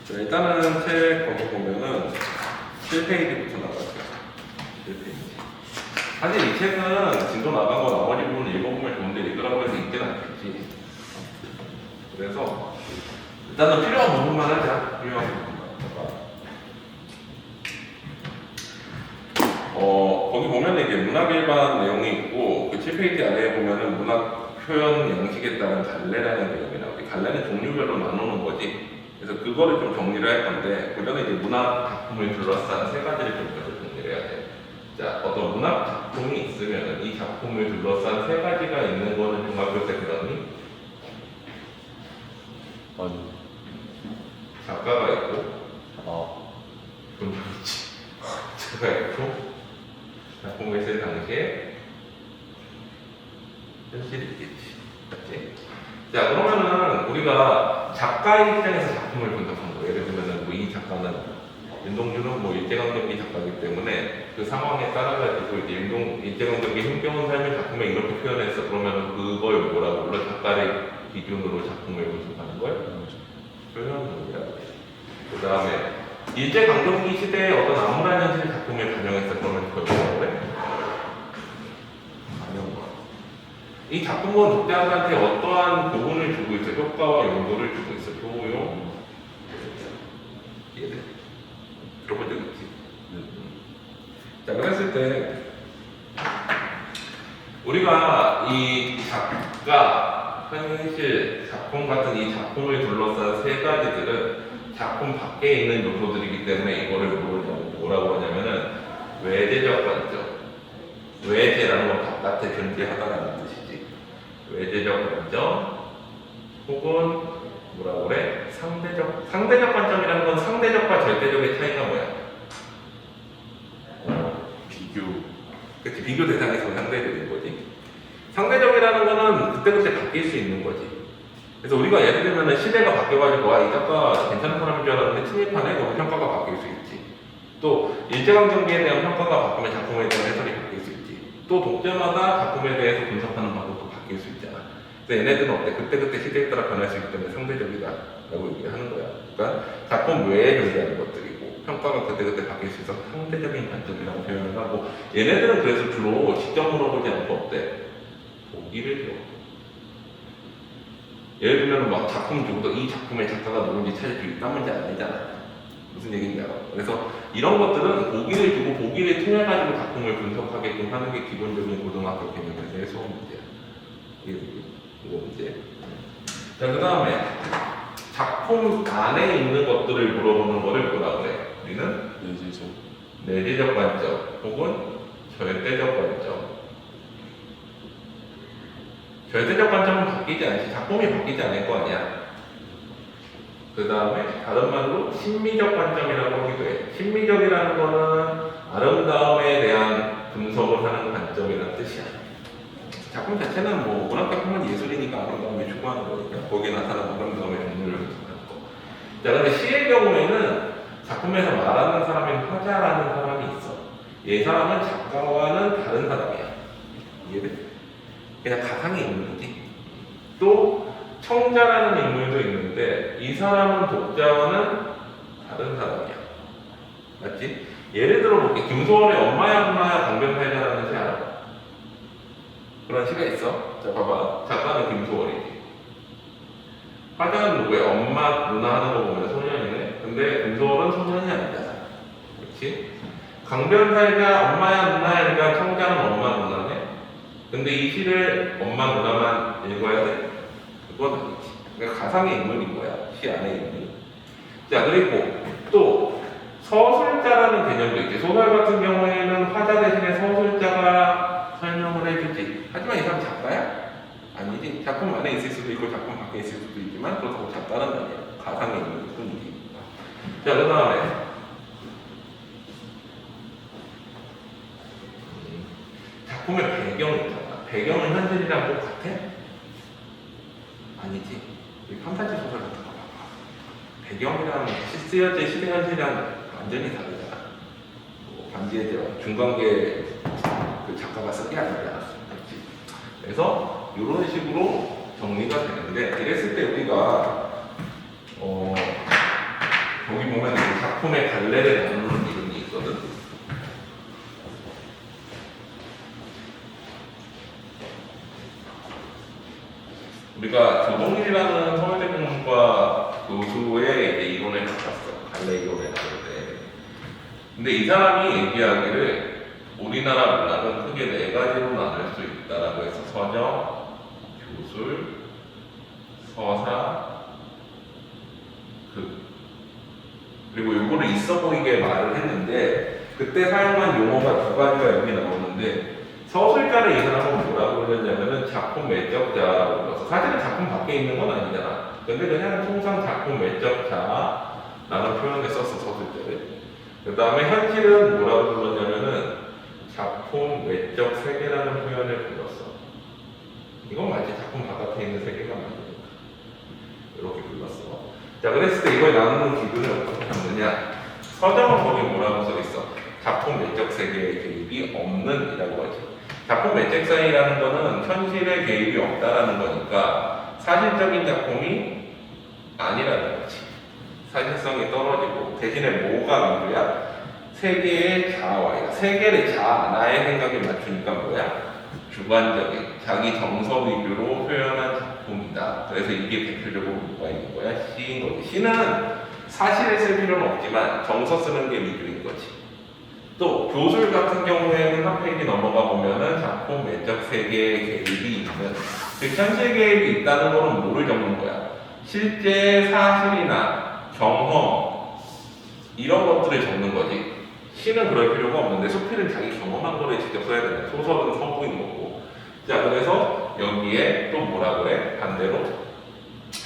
자, 일단은 책 거기 보면은 7페이지부터 나갔어요. 7페이지. 사실 이 책은 진도 나간 거 나머지 부분 읽어보면 좋은데 읽으라고 해서 읽지는 않겠지. 그래서 일단은 필요한 부분만 하자. 필요한 부분만. 거기 보면 이게 문학 일반 내용이 있고 그 7페이지 아래에 보면은 문학 표현 양식에 따른 갈래라는 내용이 나오고 갈래는 종류별로 나누는 거지. 그래서 그거를 좀 정리를 할 건데 그 전에 이제 문학 작품을 둘러싼 세 가지를 좀 먼저 정리를 해야 돼. 자, 어떤 문학 작품이 있으면 이 작품을 둘러싼 세 가지가 있는 거는 중학교 때 배웠니? 아니. 작가가 있고 아. 분명 있지. 작가가 있고 작품을 쓸 당시에 현실이 있겠지. 맞지? 자, 그러면은 우리가 작가의 입장에서 작품을 분석한 거예요. 예를 들면은 뭐 이 작가는 윤동주는 뭐 일제강점기 작가이기 때문에 그 상황에 따라가지고 이제 일제강점기 힘겨운 삶의 작품에 이렇게 표현했어. 그러면은 그걸 뭐라고 불러? 작가의 기준으로 작품을 분석하는 걸 표현문이라고 해. 그 다음에 일제강점기 시대의 어떤 암울한 현실 작품을 반영했어. 그러면 그걸 뭐라고 그래? 반영문. 이 작품은 독자한테 어떠한 교훈을 주고 있어? 효과와 용도를 주고 있어. 효용, 이해돼? 들어본 적 있지? 자, 그랬을 때 우리가 이 작가, 현실, 작품 같은 이 작품을 둘러싼 세 가지들은 작품 밖에 있는 요소들이기 때문에 이거를 뭐라고 하냐면은 외제적 관점. 외제라는 건 바깥에 존재하다라는 뜻이지. 외제적 관점 혹은 뭐라고 그래? 상대적 관점이라는 건 상대적과 절대적의 차이가 뭐야? 비교. 그치, 비교 대상에서 상대적인 거지. 상대적이라는 거는 그때그때 바뀔 수 있는 거지. 그래서 우리가 예를 들면 시대가 바뀌어가지고 이 작가 괜찮은 사람인 줄 알았는데 침입하네? 그러면 평가가 바뀔 수 있지. 또 일제강점기에 대한 평가가 바뀌면 작품에 대한 해설이 바뀔 수 있지. 또 독자마다 작품에 대해서 분석하는 방법도 바뀔 수 있잖아. 그래서 얘네들은 어때? 그때그때 시대에 따라 변할 수 있기 때문에 상대적이다라고 얘기하는 거야. 그러니까 작품 외에 존재하는 것들이고 평가가 그때그때 바뀔 수 있어서 상대적인 관점이라고 표현을 하고 얘네들은 그래서 주로 직접 물어보지 않고 어때? 보기를 줘. 예를 들면 막 작품 주고도 이 작품의 작가가 누군지 찾을 수 있단 문제 아니잖아. 무슨 얘기인지 알아? 그래서 이런 것들은 보기를 주고 보기를 통해 가지고 작품을 분석하게끔 하는 게 기본적인 고등학교 개념에서의 수업 문제야. 이거 문제. 자, 그 다음에 작품 안에 있는 것들을 물어보는 거를 뭐라 그래? 우리는 내재적 관점 혹은 절대적 관점. 절대적 관점은 바뀌지 않지. 작품이 바뀌지 않을 거 아니야. 그 다음에 다른 말로 심미적 관점이라고 하기도 해. 심미적이라는 거는 아름다움에 대한 분석을 하는 관점이라는 뜻이야. 작품 자체는 뭐 문학 작품은 예술이니까 아름다움을 추구하는 거니까 거기에 나타나는 아름다움의 종류를 분석하는 거. 자, 근데 시의 경우에는 작품에서 말하는 사람인 화자라는 사람이 있어. 이 사람은 작가와는 다른 사람이야. 이해돼? 그냥 가상의 인물이지. 또 청자라는 인물도 있는데 이 사람은 독자와는 다른 사람이야. 맞지? 예를 들어 볼게. 김소월의 엄마야 누나야 강변살자라는 시 알아? 그런 시가 있어. 자, 봐봐. 작가는 김소월이지. 화자는 누구야? 엄마 누나 하는 거 보면 소년이네. 근데 김소월은 소년이 아니잖아. 그렇지? 강변살자 엄마야 누나야니까 청자는 엄마 누나네. 근데 이 시를 엄마 누나만 읽어야 돼? 그건 아니지. 그러니까 가상의 인물인 거야. 시 안에 있는. 자, 그리고 또 서술자라는 개념도 있지. 소설 같은 경우에는 화자 대신에 서술자가 설명을 해주지. 하지만 이 사람 작가야? 아니지. 작품 안에 있을 수도 있고 작품 밖에 있을 수도 있지만 그렇다고 작가는 아니야. 가상의 인물일 뿐이지. 자, 그 다음에 작품의 배경이 있잖아. 배경은 현실이랑 똑같아? 아니지. 우리 판타지 소설 같은 거 봐봐. 배경이랑 쓰여진 시대 현실이랑 완전히 다르잖아. 뭐 반지의 제왕, 중간계 그 작가가 쓴 게 아니잖아. 그렇지? 그래서 이런 식으로 정리가 되는데 이랬을 때 우리가 여기 보면 이 작품의 갈래를 나누는 이름이 있거든. 우리가 조동일이라는 서울대공원과 교수의 이제 이론을 갖았어. 갈래 이론을 나눌 때. 근데 이 사람이 얘기하기를 우리나라 문학은 크게 네 가지로 나눌 수 있다라고 해서 서정, 교술, 서사, 그리고 이거를 있어 보이게 말을 했는데 그때 사용한 용어가 두 가지가 여기 나오는데 서술자를 이 사람은 뭐라고 그러냐면은 작품 외적자라고 불러서 사실은 작품 밖에 있는 건 아니잖아. 근데 그냥 통상 작품 외적자라는 표현을 썼어 서술자를. 그 다음에 현실은 뭐라고 불렀냐면은 작품 외적 세계라는 표현을 불렀어. 이건 마치 작품 바깥에 있는 세계가 맞으니까 이렇게 불렀어. 자, 그랬을 때 이걸 나누는 기준을 어떻게 잡느냐? 서정은 거기 뭐라고 써 있어? 작품 외적 세계의 개입이 없는 이라고 하지. 작품 외적 사이라는 거는 현실에 개입이 없다라는 거니까 사실적인 작품이 아니라는 거지. 사실성이 떨어지고 대신에 뭐가 민주야? 세계의 자아와 세계의 자아, 나의 생각에 맞추니까 뭐야? 주관적인 자기 정서 위주로 표현한 작품이다. 그래서 이게 대표적으로 뭐가 있는 거야? 시인 거지. 시는 사실을 쓸 필요는 없지만 정서 쓰는 게 위주인 거지. 또 교술 같은 경우에는 한 페이지 넘어가 보면은 작품 외적 세계의 개입이 있는 즉 현실 개입이 있다는 거는 뭐를 적는 거야? 실제 사실이나 경험 이런 것들을 적는 거지. 시는 그럴 필요가 없는데 소필은 자기 경험한 거를 직접 써야 되는 소설은 서구인 거고. 자, 그래서 여기에 또 뭐라 그래? 반대로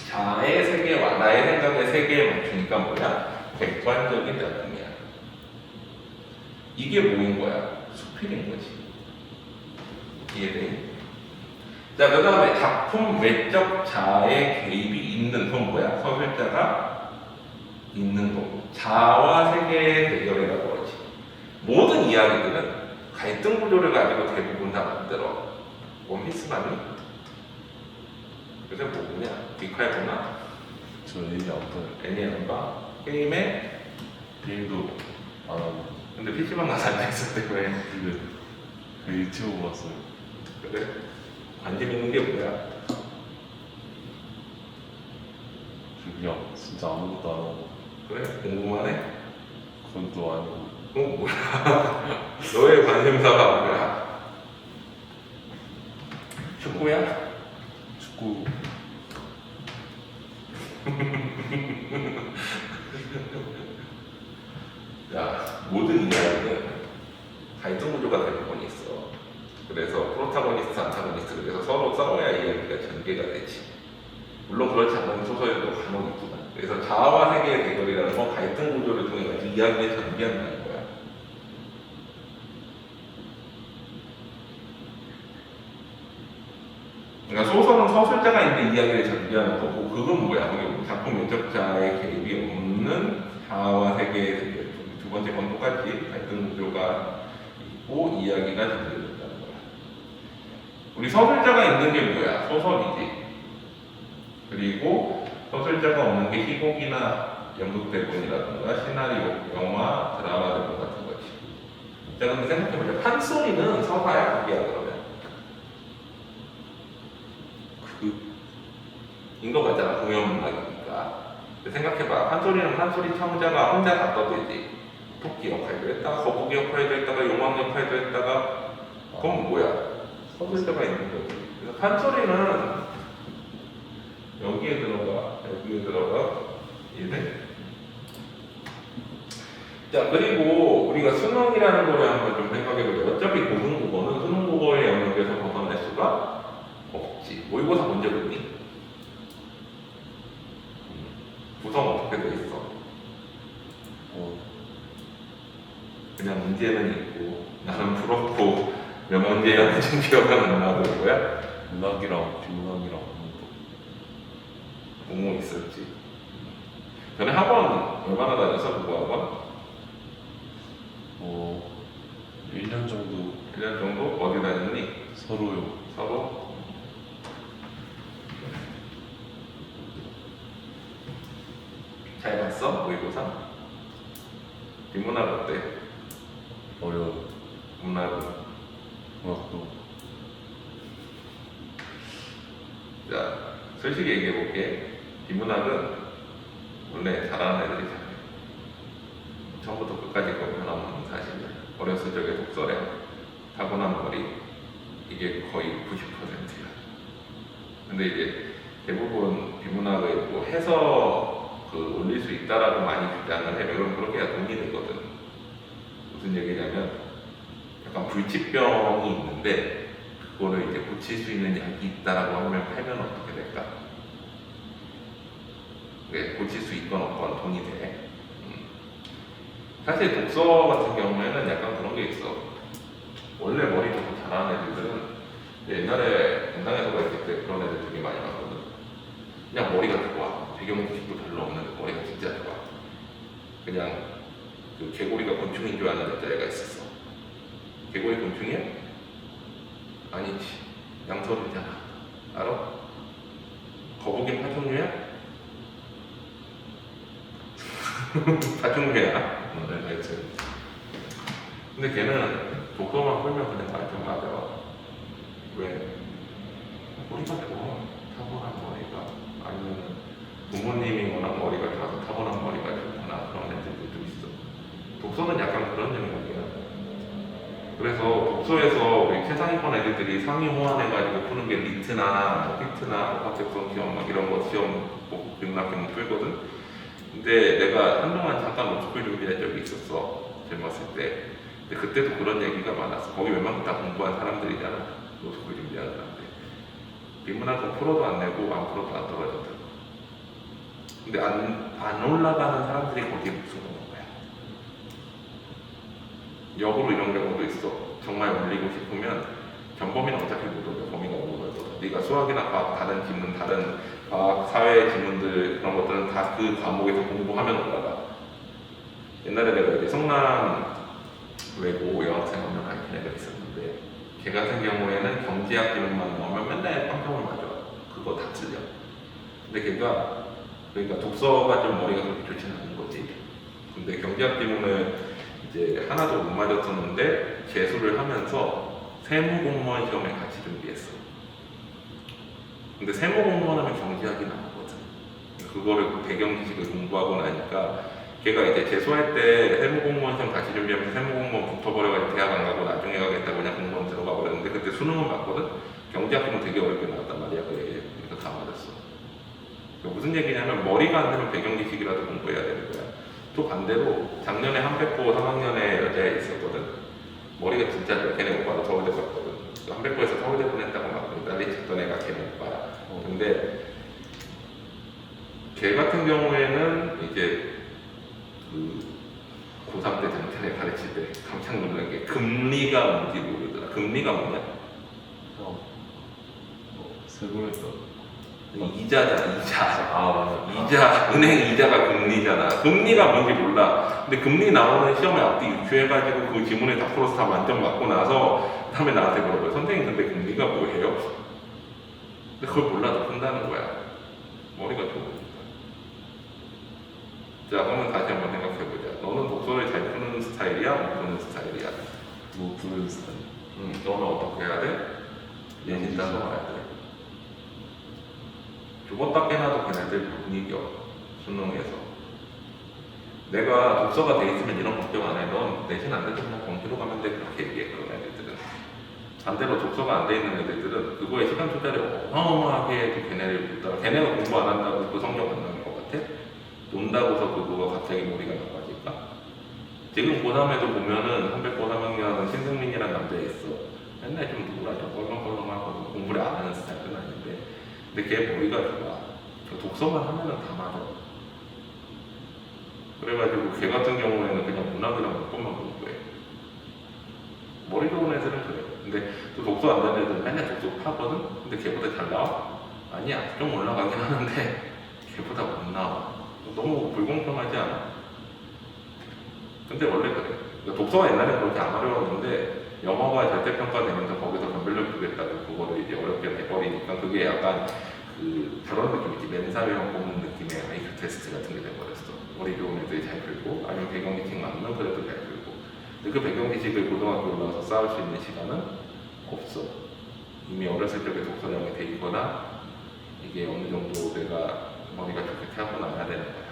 자아의 세계와 나의 생각의 세계에 맞추니까 뭐야? 객관적인 작품이야. 이게 뭐인 거야? 수필인 거지. 이해돼? 자, 그 다음에 작품 외적 자아의 개입이 있는 건 뭐야? 서술자가 있는 거고 자아와 세계의 대결이라고 하지. 모든 이야기들은 갈등 구조를 가지고 대부분 다 만들어. 원피스 봤니? 요새 뭐 보냐? 빅칼 보나? 저 애니 안 봐요. 애니 안 봐? 게임에? 게임도 안 하고. 근데 PC방 가서 앉아있을 때 왜? 근데 그 유튜브 봤어요. 그래? 관심 있는 게 뭐야? 저 그냥 진짜 아무것도 안 하고. 그래? 궁금하네? 그건 또 아니고. 뭐야? 너의 관심사가 뭐야? 축구야? 축구. 야, 모든 이야기는 갈등 구조가 대부분 있어. 그래서 프로타고니스트, 안타고니스트 그래서 서로 싸워야 이야기가 전개가 되지. 물론 그렇지 않은 소설도 간혹 있지만. 그래서 자아와 세계의 대결이라는 건 갈등 구조를 통해 가지고 이야기를 전개한다는 거야. 그러니까 소설은 서술자가 있는 이야기를 전개하는 거고 그건 뭐야? 그게 작품 외적자의 개입이 없는 자아와 세계의 대결. 두 번째 건 똑같이 갈등 구조가 있고 이야기가 전개된다는 거야. 우리 서술자가 있는 게 뭐야? 소설이지. 그리고 서술자가 없는 게 희곡이나 연극 대본이라든가 시나리오, 영화, 드라마 대본 같은 거지. 자, 근데 생각해보자. 판소리는 서사야, 그게야 그러면. 인거 같잖아, 공연문학이니까. 생각해봐. 판소리는 판소리 청자가 혼자 다 떠들지. 토끼 역할도 했다가, 거북이 역할도 했다가, 용왕 역할도 했다가, 그건 뭐야? 서술자가 있는 거지. 그래서 판소리는 여기에 들어가, 여기에 들어가, 이해돼? 자, 그리고 우리가 수능이라는 거를 한번 좀 생각해보자. 어차피 고등국어는 수능국어의 영역에서 벗어날 수가 없지. 모의고사 문제 보니? 구성 어떻게 돼 있어? 그냥 문제는 있고 나는 풀었고 몇 문제였는지 기억은 안 나고 뭐야? 문학이랑 빈문학이랑 뭐뭐 있었지. 전에 학원 얼마나 다녔어? 그거 학원? 1년 정도 1년 정도? 어디 다녔니? 서로요. 서로? 잘 봤어? 봤어? 모의고사? 비문학 어때? 어려워. 문학은? 음악도. 자, 솔직히 얘기해볼게. 비문학은 원래 잘하는 애들이 잘해. 처음부터 끝까지 거 변함없는 사실이야. 어렸을 적에 독서량, 타고난 머리, 이게 거의 90%야. 근데 이제 대부분 비문학을 뭐 해서 올릴 수 있다라고 많이 주장을 해. 그럼 그렇게 해야 돈이 되거든. 무슨 얘기냐면 약간 불치병이 있는데 그거를 이제 고칠 수 있는 약이 있다라고 하면 팔면 어떻게 될까? 네, 고칠 수 있건 없건 돈이 돼. 사실 독서 같은 경우에는 약간 그런 게 있어. 원래 머리 좀 잘하는 애들은 옛날에 공상에서 있을 때 그런 애들 되게 많이 봤거든. 그냥 머리가 좋아. 배경 지식도 별로 없는데 머리가 진짜 좋아. 그냥 그 개구리가 곤충인 줄 아는 여자애가 있었어. 개구리 곤충이야? 아니지. 양서류잖아. 알아? 거북이 파충류야? 파충류야. 하여튼. 근데 걔는 독서만 풀면 그냥 완전 맞아. 왜? 머리가 좋아. 타고난 머리가. 아니면 부모님이 워낙 머리가 좋아서 타고난 머리가 좋거나 그런 애들도 있어. 독서는 약간 그런 영역이야. 그래서 독서에서 우리 최상위권 애들이 상위 호환해가지고 푸는 게 리트나 피트나 복합적성 시험 막 이런 거 시험 꼭 등락하면 풀거든. 근데 내가 한동안 잠깐 로스쿨 준비한 적이 있었어. 젊었을 때. 근데 그때도 그런 얘기가 많았어. 거기 웬만큼 다 공부한 사람들이잖아. 로스쿨 준비하는 사람들. 비문학은 풀어도 안 내고 안 풀어도 안 떨어졌더라고. 근데 안 올라가는 사람들이 거기에 무슨 거야. 역으로 이런 경우도 있어. 정말 올리고 싶으면 전범위는 어차피 못 올려. 범위가 오는 거거든. 네가 수학이나 과학 다른 지문, 다른 과학, 사회 지문들 그런 것들은 다 그 과목에서 공부하면 올라가. 옛날에 내가 이제 성남 외고 여학생 한 명 가르친 애가 있었는데 걔 같은 경우에는 경제학 지문만 나오면 맨날 빵점을 맞아. 그거 다 틀려. 근데 걔가 그러니까 독서가 좀 머리가 그렇게 좋지는 않은 거지. 근데 경제학 지문을 이제 하나도 못 맞았었는데 재수를 하면서 세무공무원 시험에 같이 준비했어. 근데 세무공무원 하면 경제학이 나오거든. 그거를 배경 지식을 공부하고 나니까 걔가 이제 재수할 때 세무공무원 시험 같이 준비하면서 세무공무원 붙어버려가지고 대학 안 가고 나중에 가겠다고 그냥 공무원 들어가 버렸는데 그때 수능은 봤거든? 경제학 시험은 되게 어렵게 나왔단 말이야. 그래서 다 맞았어. 무슨 얘기냐면 머리가 안 되면 배경 지식이라도 공부해야 되는 거야. 또 반대로 작년에 한백호 3학년에 여자애 있었거든. 머리가 진짜 좋아. 걔네 오빠도 서울대 갔거든. 한백호에서 서울대 보냈다고 막 난리 쳤던 애가 걔네 오빠야. 근데 걔 같은 경우에는 이제 그 고3 때 장편에 가르칠 때 깜짝 놀란 게 금리가 뭔지 모르더라. 금리가 뭐냐? 세금했다. 이자잖아, 이자. 아, 맞아. 이자, 은행 이자가 금리잖아. 금리가 뭔지 몰라. 근데 금리 나오는 시험에 앞뒤 유추해가지고 그 지문에 다 풀어서 다 만점 맞고 나서 다음에 나한테 물어봐요. 선생님, 근데 금리가 뭐예요? 근데 그걸 몰라도 푼다는 거야. 머리가 좋으니까. 자, 그러면 다시 한번 생각해보자. 너는 독서를 잘 푸는 스타일이야? 못 푸는 스타일이야? 뭐 부르는 스타일. 너는 어떻게 해야 돼? 예신 따서 와야 돼. 죽었다 깨나도 걔네들 못 이겨. 수능에서. 내가 독서가 돼 있으면 이런 걱정 안 해. 넌 내신 안 돼도 그냥 공시로 가면 돼. 그렇게 얘기해. 그런 애들은. 반대로 독서가 안 돼 있는 애들은 그거에 시간 투자를 어마어마하게 걔네를 묻다가 걔네가 공부 안 한다고 그 성적 안 나올 것 같아? 논다고서 그거가 갑자기 머리가 나빠질까? 지금 고3에도 보면은 300고3학년 신승민이라는 남자 있어. 맨날 좀 누구라 좀 껄렁껄렁하고 공부를 안 하는 스타일은 아닌데 근데 걔 머리가 좋아. 독서만 하면은 다 맞아. 그래가지고 걔 같은 경우에는 그냥 문학이랑 문법만 공부해. 머리 좋은 애들은 그래. 근데 또 독서 안 되는 애들은 맨날 독서 파거든? 근데 걔보다 잘 나와? 아니야. 좀 올라가긴 하는데 걔보다 못 나와. 너무 불공평하지 않아? 근데 원래 그래. 그러니까 독서가 옛날에 그렇게 안 어려웠는데 영어가 절대평가 되면서 거기서 변별력 주겠다고 그거를 이제 어렵게 내버리니까 그게 약간 그런 느낌이지. 맨사회형 뽑는 느낌의 IQ 테스트 같은 게 돼버렸어. 우리 교원 애들이 잘 풀고 아니면 배경 지식 맞으면 그래도 잘 풀고. 근데 그 배경 지식을 고등학교 올라와서 쌓을 수 있는 시간은 없어. 이미 어렸을 적에 독서량이 돼 있거나 이게 어느 정도 내가 머리가 좋게 태어나야 되는 거야.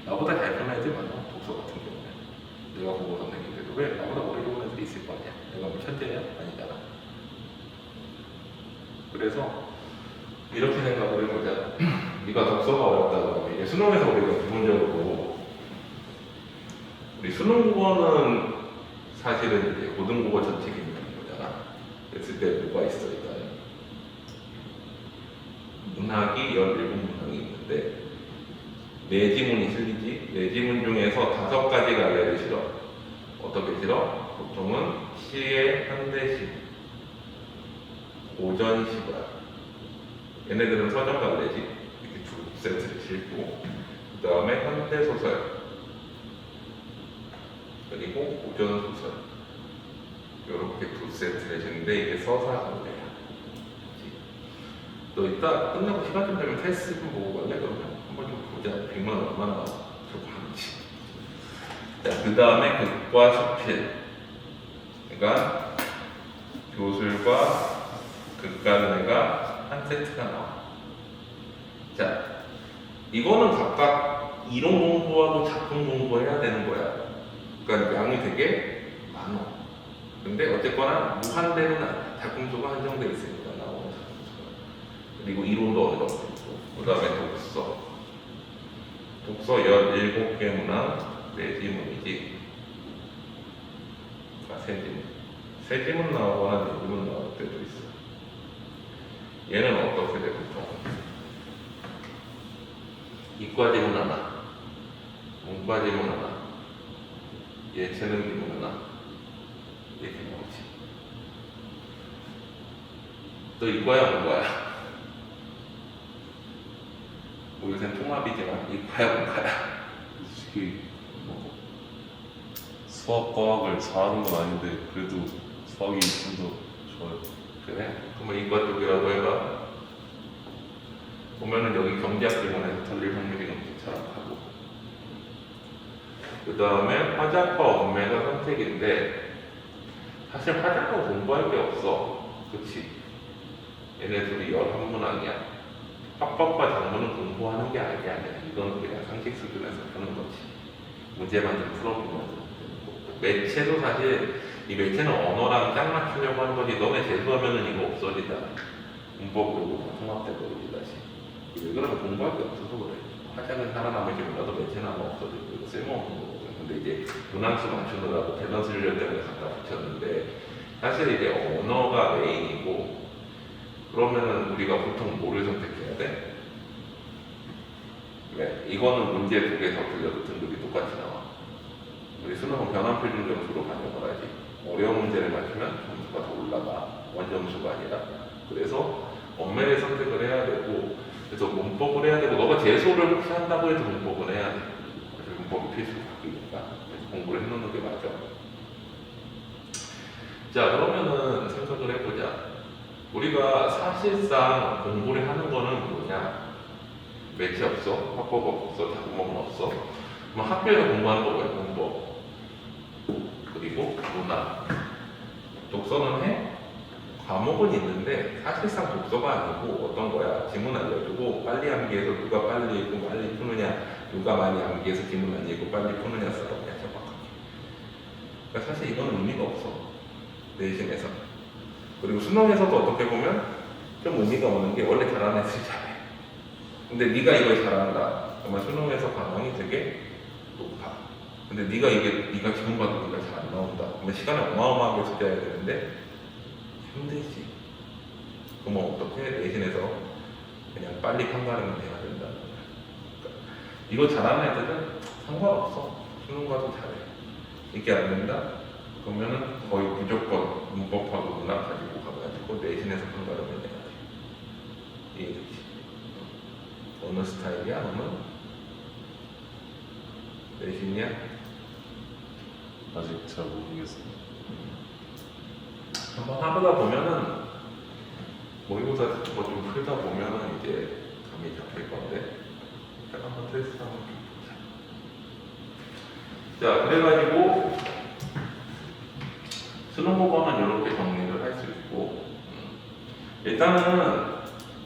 나보다 잘 푸는 애들 많아. 독서 같은 경우는. 내가 국어 선생님인데도 왜 나보다 머리 좋은 애들이 있을 거 아니야. 내가 뭐 천재야? 아니잖아. 그래서 이렇게 생각을 해보자. 네가 독서가 어렵다고 이게 수능에서 우리가 기본적으로 우리 수능 국어는 사실은 이제 고등국어 전체 기준인 거잖아. 그랬을 때 뭐가 있어 일단 문학이 17문항이 있는데 네 지문이 실리지. 네 지문 중에서 5가지가 알려도 싫어. 어떻게 싫어? 보통은 시의 현대시, 고전시가 얘네들은 서점 갈래지. 이렇게 두 세트를 싣고 그 다음에 현대소설 그리고 고전소설 이렇게 두 세트를 싣는데 이게 서사관례야. 너 이따 끝나고 시간 좀 되면 테스트 좀 보고 갈래? 그러면 한번 좀 보자. 100만 원 얼마나 주고 하는지. 자, 그 다음에 극과 수필. 그러니까 교술과 극가능애가 한 세트가 나와. 자, 이거는 각각 이론 공부하고 작품 공부해야 되는 거야. 그러니까 양이 되게 많아. 근데 어쨌거나 무한대는 아니야. 작품 수가 한정돼 있으니까 나오는 작품 수가. 그리고 이론도 어느 정도 있고. 그 다음에 독서. 독서 17개 문항 4지문이지. 아, 3지문. 3지문 나오거나 4지문 나올 때도 있어. 얘는 어떻게 돼, 보통? 이과 지문 하나, 문과 지문 하나, 예체능 지문 하나, 이렇게 나오지. 또 이과야, 문과야? 뭐 요새는 통합이지만 이과야, 문과야? 솔직히 뭐 수학, 과학을 잘하는 건 아닌데 그래도 수학이 좀 더 좋아요. 그래? 그러면 이과 쪽이라도 해봐. 보면은 여기 경제학 지문에서 틀릴 확률이 괜찮하고. 그 다음에 화작과 언매가 선택인데 사실 화작은 공부할 게 없어. 그치? 얘네 둘이 11문항이야. 합법과 작문은 공부하는 게 아니야. 이건 그냥 상식 수준에서 푸는 거지. 문제만 좀 풀어보면 되는 거고. 매체도 사실 이 매체는 언어랑 짝 맞추려고 하는 거지. 너네 재수하면은 이거 없어지다. 문법으로 다 통합돼버리지 다시. 왜 그러면 공부할 게 없어서 그래. 화작은 살아남을지 몰라도 매체는 아마 없어지고 이거 쓸모없는 거거든. 근데 이제 문항수 맞추느라고 밸런스 율 때문에 갖다 붙였는데 사실 이제 언어가 메인이고 그러면은 우리가 보통 뭐를 선택해야 돼? 왜? 이거는 문제 2개 더 틀려도 등급이 똑같이 나와. 우리 수능은 변환 표준 점수로 반영을 하지. 어려운 문제를 맞추면 점수가 더 올라가. 원점수가 아니라. 그래서 언매를 선택을 해야 되고 그래서 문법을 해야 되고 너가 재수를 혹시 한다고 해도 문법을 해야 돼. 그래서 문법이 필수로 바뀌니까 공부를 해놓는 게 맞아. 자, 그러면은 생각을 해보자. 우리가 사실상 공부를 하는 거는 뭐냐? 매체 없어, 화법 없어, 작품은 없어. 그럼 학교에서 공부하는 거 뭐야? 문법. 그리고 문학. 독서는 해? 과목은 있는데 사실상 독서가 아니고 어떤 거야? 지문 알려주고 빨리 암기해서 누가 빨리 읽고 빨리 푸느냐, 누가 많이 암기해서 지문 안 읽고 빨리 푸느냐 싸움이야, 정확하게. 그러니까 사실 이건 의미가 없어. 내신에서. 그리고 수능에서도 어떻게 보면 좀 의미가 없는 게 원래 잘하는 애들이 잘해. 근데 네가 이걸 잘한다. 그러면 수능에서 반응이 되게 높아. 근데 네가 지금 봐도 네가 잘 안 나온다. 그러면 시간을 어마어마하게 투자해야 되는데 힘들지. 그러면 어떻게 내신에서 그냥 빨리 판가름을 해야 된다. 그러니까 이거 잘하는 애들은 상관없어. 수능 가도 잘해. 이게 안 된다? 그러면은 거의 무조건 문법하고 문학 가지고 가가지고 내신에서 판가름을 내야 돼. 이해되지? 어느 스타일이야? 너는? 내신이야? 아직 잘 모르겠어요. 한번 하다 보면은 모의고사 같은 거 좀 풀다 보면은 이제 감이 잡힐 건데 일단 한번 테스트 한번 해보자. 자, 그래가지고 수능 보고는 이렇게 정리를 할 수 있고 일단은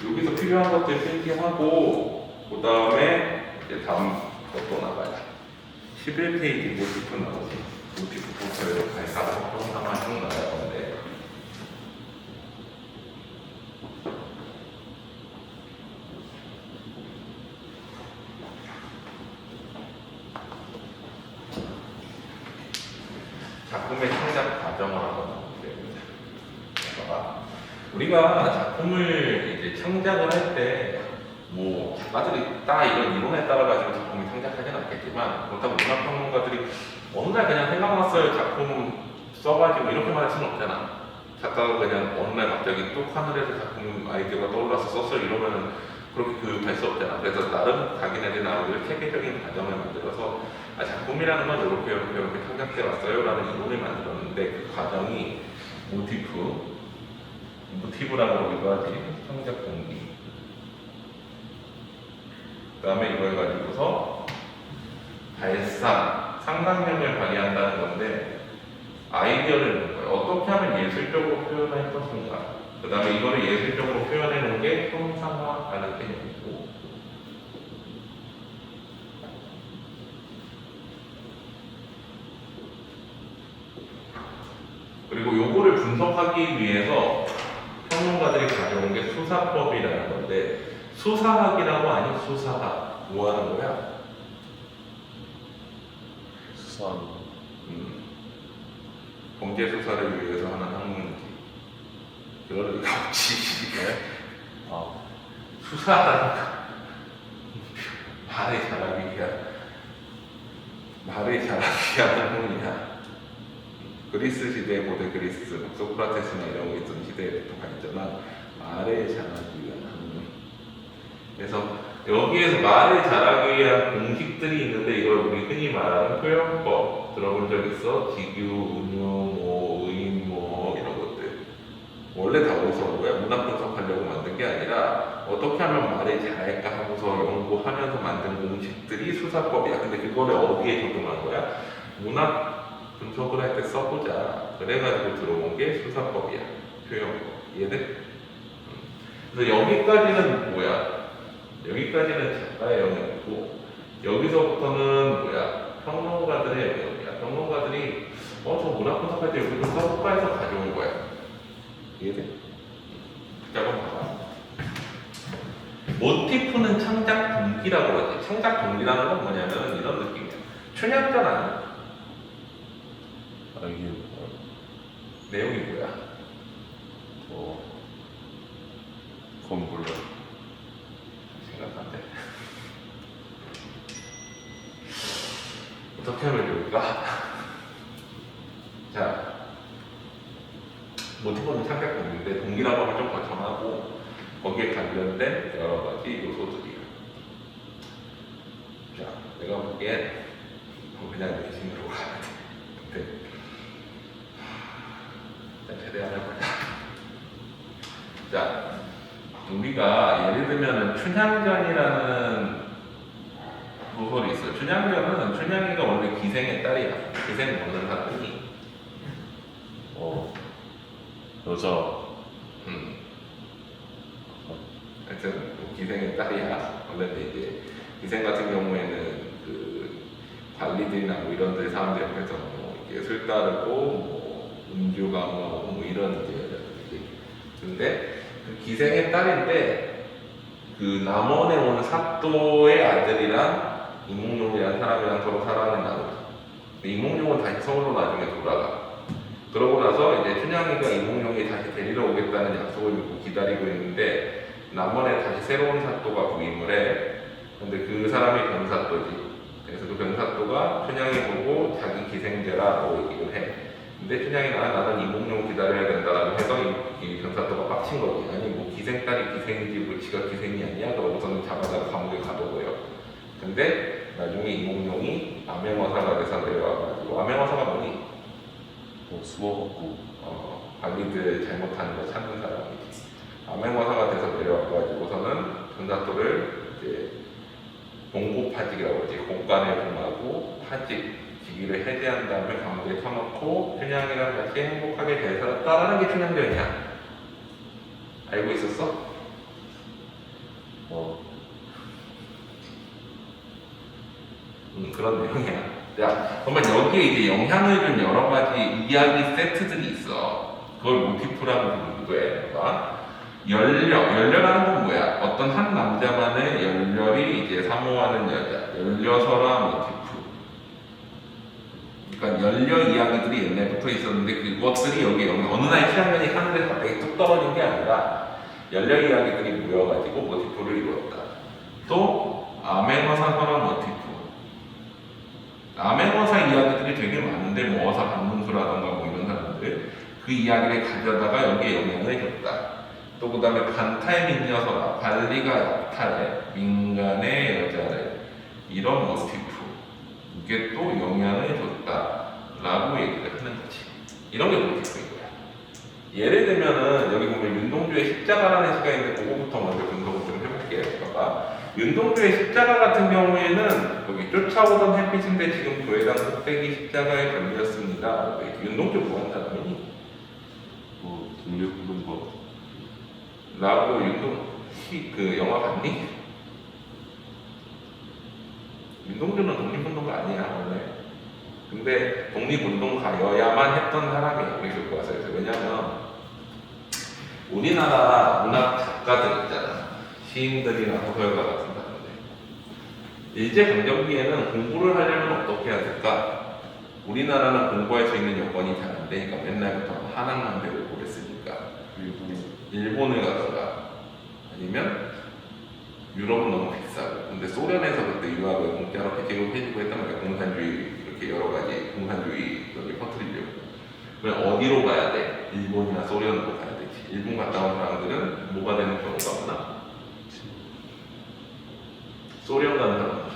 여기서 필요한 것들 필기하고 그 다음에 이제 다음 것도 나가요. 11페이지 모티프 나오지. 모티프부터 가서 하나만 쭉 나갈 건데 작품의 창작 과정을 한번 보겠습니다. 우리가 작품을 이제 창작을 할 때 뭐 작가들이 딱 이런 이론에 따라 가지고 작품을 창작하지는 않겠지만 그렇다고 문학평론가들이 어느 날 그냥 생각났어요 작품 써가지고 이렇게 말할 수는 없잖아. 작가가 그냥 어느 날 갑자기 뚝 하늘에서 작품 아이디어가 떠올라서 썼어요 이러면은 그렇게 교육할 수 없잖아. 그래서 나름 자기네들이 나오기를 체계적인 과정을 만들어서 작품이라는 건 이렇게 창작돼 왔어요 라는 이론을 만들었는데 그 과정이 모티브라고 그러기도 하지. 창작 동기. 그 다음에 이걸 가지고서 발상, 상상력을 발휘한다는 건데 아이디어를 내는 거예요. 어떻게 하면 예술적으로 표현할 것인가. 그 다음에 이거를 예술적으로 표현해 놓은 게 형상화라는 개념이고 그리고 요거를 분석하기 위해서 평론가들이 가져온 게 수사법이라는 건데 수사학이라고 아니 수사학 뭐 하는 거야? 수사하는 거. 범죄 수사를 위해서 하는 학문이지. 그걸 없지. 아, 수사하는 거. 말을 잘하기 위한 학문이야. 그리스 시대 고대 그리스 소크라테스나 이런 거 있던 시대에부터 발전한 말을 잘하기 위한 학문. 그래서 여기에서 말을 잘하기 위한 공식들이 있는데 이걸 우리 흔히 말하는 표현법 들어본 적 있어? 직유, 운유, 뭐, 의인, 뭐 이런 것들 원래 다 어디서 온 거야? 문학 분석하려고 만든 게 아니라 어떻게 하면 말을 잘할까 하고서 연구하면서 만든 공식들이 수사법이야. 근데 그거를 어디에 적용한 거야? 문학 분석을 할 때 써보자. 그래가지고 들어온 게 수사법이야. 표현법. 이해돼? 그래서 여기까지는 뭐야? 여기까지는 작가의 영역이고 여기서부터는 뭐야? 평론가들의 영역이야. 평론가들이 저 문학 분석할 때 여기 좀 써볼까 해서 가져온 거야. 이해돼? 한번 봐봐. 모티프는 창작 동기라고 하지. 창작 동기라는 건 뭐냐면 이런 느낌이야. 춘향전 아니야? 이게 뭐야? 내용이 뭐야? 그건 몰라. 생각 안 돼. 어떻게 하면 좋을까? 자, 모티브는 창작 동기인데 동기라고 하면 좀 거창하고 거기에 관련된 여러 가지 요소들이야. 자, 내가 보기엔 그냥 내신으로 가야 돼. 근데 일단 최대한 해보자. 자, 우리가 예를 들면 춘향전이라는 소설이 있어요. 춘향전은 춘향이가 원래 기생의 딸이야. 기생 먹는 사람이 여자. 하여튼 기생의 딸이야. 원래 이제 기생 같은 경우에는 그 관리들이나 뭐 이런 데 사람들 옆에서 뭐 이렇게 술 따르고 뭐 음주 강요하고 뭐 이런 이제 근데 그 기생의 딸인데 그 남원에 온 사또의 아들이랑 이몽룡이라는 사람이랑 서로 사랑을 나누고 이몽룡은 다시 서울로 나중에 돌아가. 그러고 나서 이제 춘향이가 이몽룡이 다시 데리러 오겠다는 약속을 믿고 기다리고 있는데 남원에 다시 새로운 사또가 부임을 해. 근데 그 사람이 변사또지. 그래서 그 변사또가 춘향이 보고 자기 기생제라고 얘기를 해. 근데 춘향이가 나는 이몽룡 기다려야 된다라고 해서 이 변사또가 빡친 거지. 아니 뭐 기생딸이 기생이지 뭐 지가 기생이 아니야? 그러고서는 잡아다가 감옥에 가둬버려. 근데 나중에 이몽룡이 암행어사가 돼서 내려와가지고 암행어사가 뭐니? 숨어갖고. 관리들 잘못하는 거 찾는 사람이지. 암행어사가 돼서 내려와가지고서는 전사토를 이제 동고파직이라고 하지. 공간을 봉하고 파직, 직위를 해제한 다음에 가운데 쳐놓고 춘향이랑 같이 행복하게 잘 살았다라는 게 춘향전이야. 알고 있었어? 그런 내용이야. 자, 그러면 여기에 이제 영향을 준 여러 가지 이야기 세트들이 있어. 그걸 모티프라고 부르기도 해. 봐봐. 열렬하는 건 뭐야? 어떤 한 남자만의 열렬이 이제 사모하는 여자. 열려서라 모티프. 그러니까 열렬 이야기들이 옛날부터 있었는데 그것들이 여기 어느 날 시장면이 하는데 갑자기 뚝 떨어진 게 아니라 열렬 이야기들이 모여가지고 모티프를 이루었다. 또 암행어사서라 모티프. 암행어사 이야기들이 되게 많은데 뭐 어사 반문수라던가 뭐 이런 사람들 그 이야기를 가져다가 여기에 영향을 줬다. 또 그 다음에 반타의 민녀서라 관리가 약탈해 민간의 여자를 이런 모티프 이게 또 영향을 줬다라고 얘기를 하는 거지. 이런 게 모티프인 거야. 예를 들면은 여기 보면 윤동주의 십자가라는 시가 있는데 그거부터 먼저 분석을 좀 해볼게요. 봐봐. 윤동주의 십자가 같은 경우에는 여기 쫓아오던 햇빛인데 지금 교회당 꼭대기 십자가에 걸렸습니다. 윤동주 뭐한 사람이니? 독립운동가. 라고 그 영화 봤니? 윤동주는 독립운동가 아니야 원래. 근데 독립운동가여야만 했던 사람이에요 우리 교과서에서. 왜냐면 우리나라 문학 작가들 있잖아. 시인들이나 소설가 같은 사람들. 일제강점기에는 공부를 하려면 어떻게 해야 될까? 우리나라는 공부할 수 있는 여건이 잘 안 되니까 맨날부터 한학만 배우고 그랬으니까 일본을 가다가 아니면 유럽은 너무 비싸고 근데 소련에서 그때 유학을 공짜로 해주고 했단 말이야. 공산주의 이렇게 여러 가지 공산주의 여기 퍼뜨리려고. 그럼 어디로 가야 돼? 일본이나 소련으로 가야 되지. 일본 갔다 온 사람들은 뭐가 되는 경우가 많아? 소련 가는 사람들.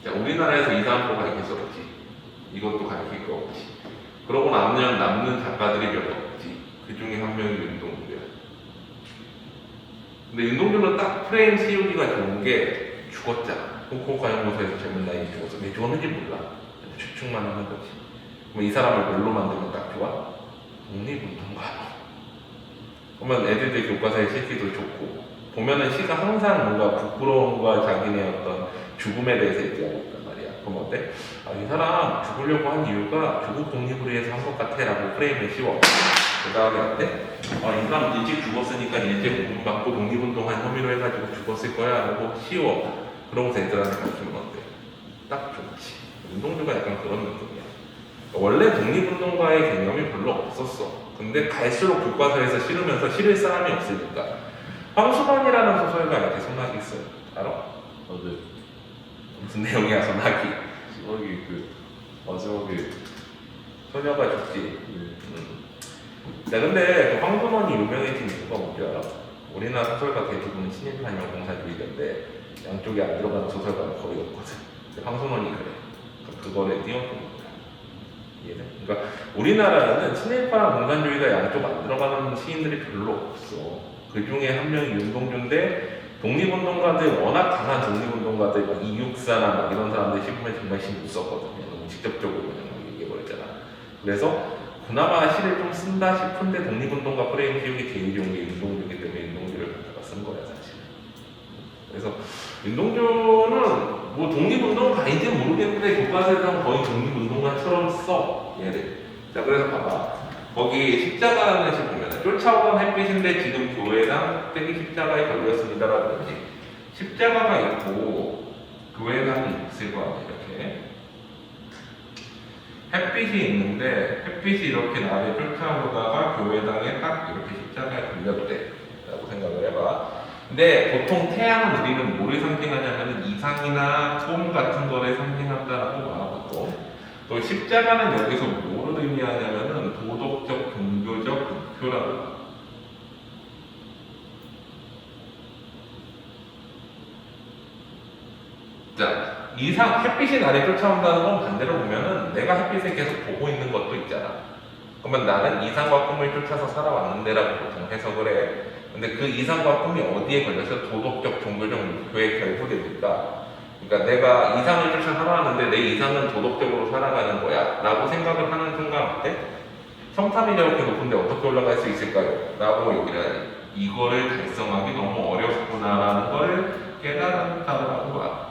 자, 우리나라에서 이 사람도 가르칠 수 없지. 이것도 가르칠 거 없지. 그러고 나면 남는 작가들이 별로 없지. 그 중에 한 명이 윤동주야. 근데 윤동주는 딱 프레임 씌우기가 좋은 게 죽었잖아. 홍콩 가연고소에서 젊은 나이에 죽었어. 왜 죽었는지 몰라. 추측만 하는 거지. 뭐 이 사람을 뭘로 만들면 딱 좋아? 독립운동가. 그러면 애들들 교과서에 실기도 좋고 보면은 시가 항상 뭔가 부끄러움과 자기네 어떤 죽음에 대해서 얘기하고 있단 말이야. 그럼 어때? 아, 이 사람 죽으려고 한 이유가 조국 독립을 위해서 한 것 같아 라고 프레임을 씌워. 그 다음에 어때? 아, 이 사람 일찍 죽었으니까 일찍 공부받고 독립운동한 혐의로 해가지고 죽었을 거야 라고 씌워. 그러고서 애들한테 가르치면 어때? 딱 좋지. 운동주가 약간 그런 느낌이야. 원래 독립운동가의 개념이 별로 없었어. 근데 갈수록 교과서에서 실으면서 실을 사람이 없으니까 황수만이라는 소설가한테 소나기 있어요. 알아? 네. 무슨 내용이야 소나기? 소나기 마지막에 소녀가 죽지. 자, 근데 그 황수만이 유명해진 이유가 뭔지 알아? 우리나라 소설가 대부분 신입한영 공산주의자인데 양쪽에 안 들어가는 소설가는 거의 없거든. 근데 황수만이 그래. 그거를 띄워준 거야. 이해돼? 그러니까 우리나라에는 친일파랑 공산주의가 양쪽 안 들어가는 시인들이 별로 없어. 그 중에 한 명이 윤동주인데 독립운동가들 워낙 강한 독립운동가들 막 이육사나 막 이런 사람들 씹으면 정말 힘 썼거든요. 너무 직접적으로 그냥 얘기해버렸잖아. 그래서 그나마 시를 좀 쓴다 싶은데 독립운동가 프레임 키우기 제일 좋은 게 윤동주이기 때문에 윤동주를 갖다가 쓴 거야 사실. 그래서 윤동주는 뭐 독립운동가인지 모르겠는데 교과서에서는 거의 독립운동가처럼 써 얘를. 자, 그래서 봐봐. 거기 십자가라는 시 보면 쫓아오던 햇빛인데 지금 교회당 꼭대기 십자가에 걸렸습니다라고 그러지. 십자가가 있고 교회당이 있을 거 아니야 이렇게. 햇빛이 있는데 햇빛이 이렇게 나를 쫓아오다가 교회당에 딱 이렇게 십자가에 걸렸대 라고 생각을 해봐. 근데 보통 태양은 우리는 뭐를 상징하냐면 이상이나 소음 같은 거를 상징한다라고 말하고 또 십자가는 여기서 뭐를 의미하냐면은 도덕적, 종교적 목표라고. 자, 햇빛이 나를 쫓아온다는 건 반대로 보면은 내가 햇빛을 계속 보고 있는 것도 있잖아. 그러면 나는 이상과 꿈을 쫓아서 살아왔는데라고 보통 해석을 해. 근데 그 이상과 꿈이 어디에 걸려서 도덕적, 종교적 목표에 결부됩니까? 그러니까 내가 이상을 쫓아 살아왔는데 내 이상은 도덕적으로 살아가는 거야 라고 생각을 하는 순간 성탐이 이렇게 높은데 어떻게 올라갈 수 있을까요? 라고 얘기를 하니 이거를 달성하기 너무 어렵구나라는 걸 깨달았다라고 봐.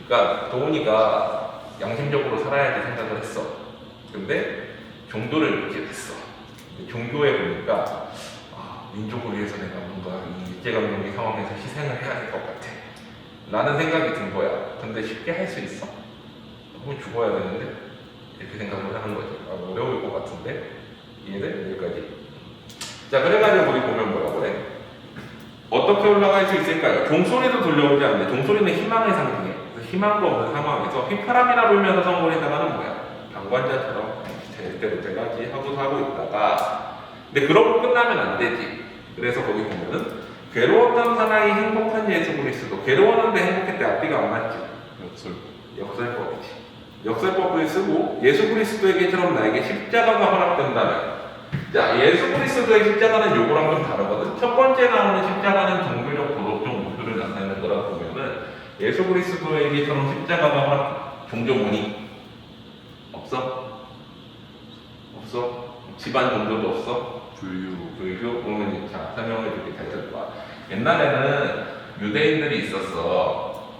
그러니까 도훈이가 양심적으로 살아야지 생각을 했어. 근데 종교를 믿게 됐어. 종교에 보니까 민족을 위해서 내가 뭔가 이 일제강점기 상황에서 희생을 해야 될 것 같아 라는 생각이 든 거야. 근데 쉽게 할 수 있어? 너무 죽어야 되는데? 이렇게 생각을 하는 거지. 어려울 것 같은데? 이해돼? 여기까지. 자, 그래가지고 우리 보면 뭐라고 해? 어떻게 올라갈 수 있을까요? 종소리도 들려오지 않는데 종소리는 희망을 상징해. 그래서 희망도 없는 상황에서 휘파람이라 불면서 성공을 해나가는 거야. 방관자처럼 될 대로 돼가지 하고 살고 있다가 근데 그러고 끝나면 안 되지. 그래서 거기 보면은 괴로웠던 사나이 행복한 예수 그리스도. 괴로웠는데 행복했대. 앞뒤가 안 맞지. 역설법이지. 역설법을 쓰고 예수 그리스도에게처럼 나에게 십자가가 허락된다면 자, 예수 그리스도의 십자가는 요거랑 좀 다르거든. 첫 번째 나오는 십자가는 종교적 도덕적 목표를 나타내는 거라 보면은 예수 그리스도에게처럼 십자가가 허락 종교 뭐니? 없어? 없어? 집안 종교도 없어? 불교? 그러면 자, 설명해 줄게. 잘 들어봐. 옛날에는 유대인들이 있었어.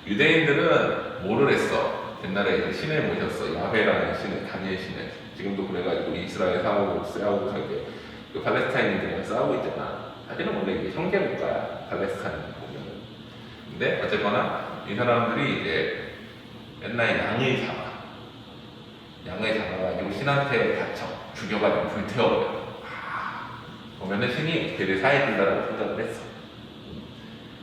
유대인들은 뭐를 했어? 옛날에 이제 신을 모셨어. 야훼라는 신을, 다니엘 신을. 지금도 그래가지고 이스라엘 싸우고 그 팔레스타인들이랑 싸우고 있잖아. 사실은 원래 이게 형제국가야. 팔레스타인 보면은. 근데 어쨌거나 이 사람들이 이제 맨날 양을 잡아가지고 신한테 다쳐. 죽여가지고 불태워버려. 보면은 신이 걔를 사해준다라고 생각을 했어.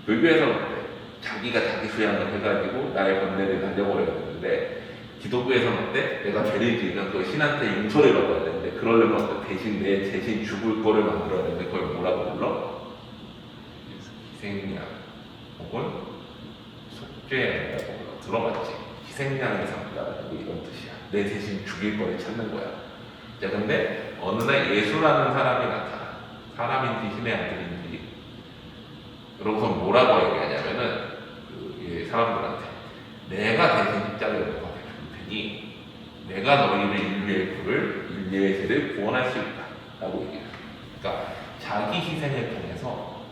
불교에서는 어때? 자기가 자기 수양을 해가지고 나의 번뇌를 날려버려야 되는데 기독교에서는 어때? 내가 죄를 지으면 그 신한테 용서를 받아야 되는데 그러려면 어때? 대신 내 대신 죽을 거를 만들어야 되는데 그걸 뭐라고 불러? 희생양 혹은 속죄양이라고 불러. 들어봤지? 희생양을 삼다라는 게 이런 뜻이야. 내 대신 죽일 거를 찾는 거야. 자, 근데 어느 날 예수라는 사람이 나타나. 사람인지 신의 아들인지 그러고서 뭐라고 얘기하냐면은 이 사람들한테 내가 대신 십자가를 못 받게 줄 테니 내가 너희를 인류의 죄를 구원할 수 있다 라고 얘기해요. 그러니까 자기 희생을 통해서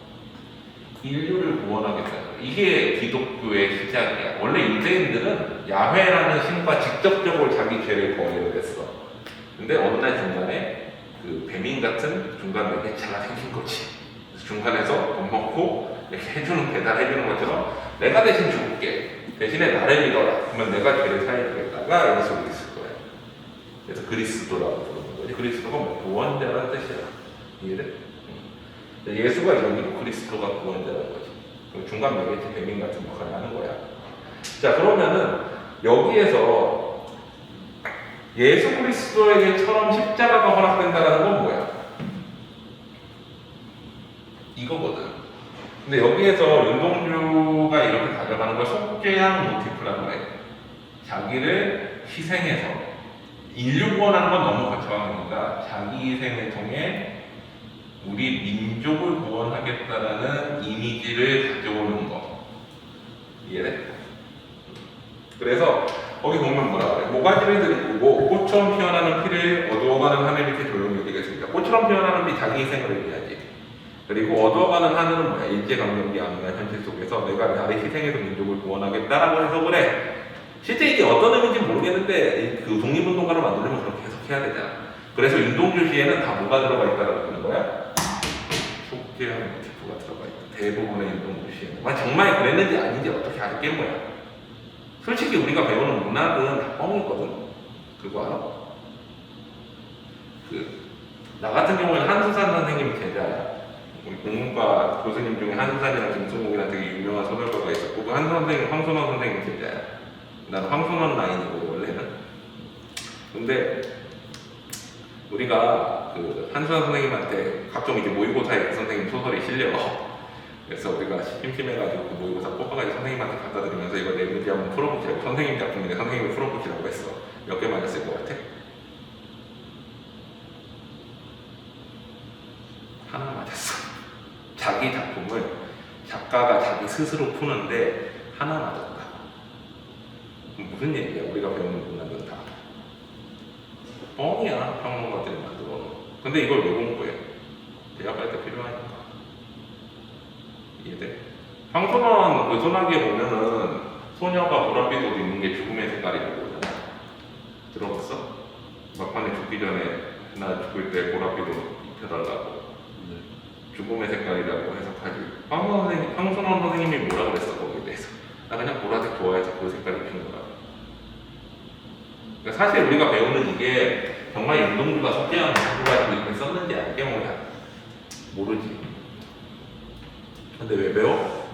인류를 구원하겠다는 거예요. 이게 기독교의 시작이야. 원래 유대인들은 야훼라는 신과 직접적으로 자기 죄를 거해야 됐어. 근데 어느 날 중간에 그 배민 같은 중간 매개체가 생긴 거지. 그래서 중간에서 돈 먹고 이렇게 해주는, 배달해주는 것처럼 내가 대신 죽을게. 대신에 나를 믿어라. 그러면 내가 죄를 사해주겠다가 예수 그리스도야. 그래서 그리스도라고 부르는 거지. 그리스도가 뭐 구원자라는 뜻이야. 이해돼? 예수가 여기로 그리스도가 구원자라는 거지. 그럼 중간 매개체 배민 같은 역할을 하는 거야. 자, 그러면은 여기에서 예수 그리스도에게처럼 십자가가 허락된다는 건 뭐야? 이거거든. 근데 여기에서 윤동주가 이렇게 가져가는 걸 속죄양 모티프라고 해. 자기를 희생해서 인류 구원하는 건 너무 거창한 겁니다. 자기 희생을 통해 우리 민족을 구원하겠다라는 이미지를 가져오는 거. 이해돼? 그래서 거기 보면 뭐라 그래? 모가지를 들이고 꽃처럼 피어나는 피를 어두워가는 하늘 밑에 조용히 얘기했습니다. 꽃처럼 피어나는 피 자기 희생을 얘기하지. 그리고 어두워가는 하늘은 뭐야? 일제강점기 아무나 현실 속에서 내가 나를 희생해서 민족을 구원하겠다라고 해석을 해. 실제 이게 어떤 의미인지 모르겠는데 그 독립운동가를 만들려면 그렇게 해석해야 되잖아. 그래서 윤동주 시에는 다 뭐가 들어가 있다라고 하는 거야? 속죄한 모티프가 들어가 있다. 대부분의 윤동주 시에는. 정말 그랬는지 아닌지 어떻게 알게 뭐야? 솔직히 우리가 배우는 문학은 다 뻥이거든. 그거 알아? 나 같은 경우는 한수산 선생님 제자야. 우리 공문과 교수님 중에 한수산이랑 김수목이랑 되게 유명한 소설가가 있었고 그 황순원 선생님 제자야. 나는 황순원 라인이고 원래는. 근데 우리가 그 한수산 선생님한테 각종 이제 모의고사에 그 선생님 소설이 실려. 그래서 우리가 심심해가지고 그 모의고사 뽑아가지고 선생님한테 갖다 드리면서 이거 내 문제 한번 풀어보시라고. 선생님 작품인데 선생님이 풀어보시라고 했어. 몇 개 맞았을 것 같아? 하나 맞았어. 자기 작품을 작가가 자기 스스로 푸는데 하나 맞았다. 무슨 얘기야? 우리가 배우는 문학은 다 뻥이야. 평론가들이 만들어 놓은. 근데 이걸 왜 공부해? 대학 갈 때 필요하니까. 이해돼? 황선원 그 소나기에 보면은 소녀가 보랏빛 옷 입는 게 죽음의 색깔이라고 그러잖아. 들어봤어? 막판에 죽기 전에 나 죽을 때 보랏빛 옷 입혀달라고. 네. 죽음의 색깔이라고 해석하지. 황선원 선생님이 뭐라 그랬어 거기에 대해서? 나 그냥 보라색 좋아해서 그 색깔 입힌 거라. 그러니까 사실 우리가 배우는 이게 정말 윤동주가 석재현 정부가 이렇게 썼는지 알게 뭐야 모르지. 근데 왜 배워?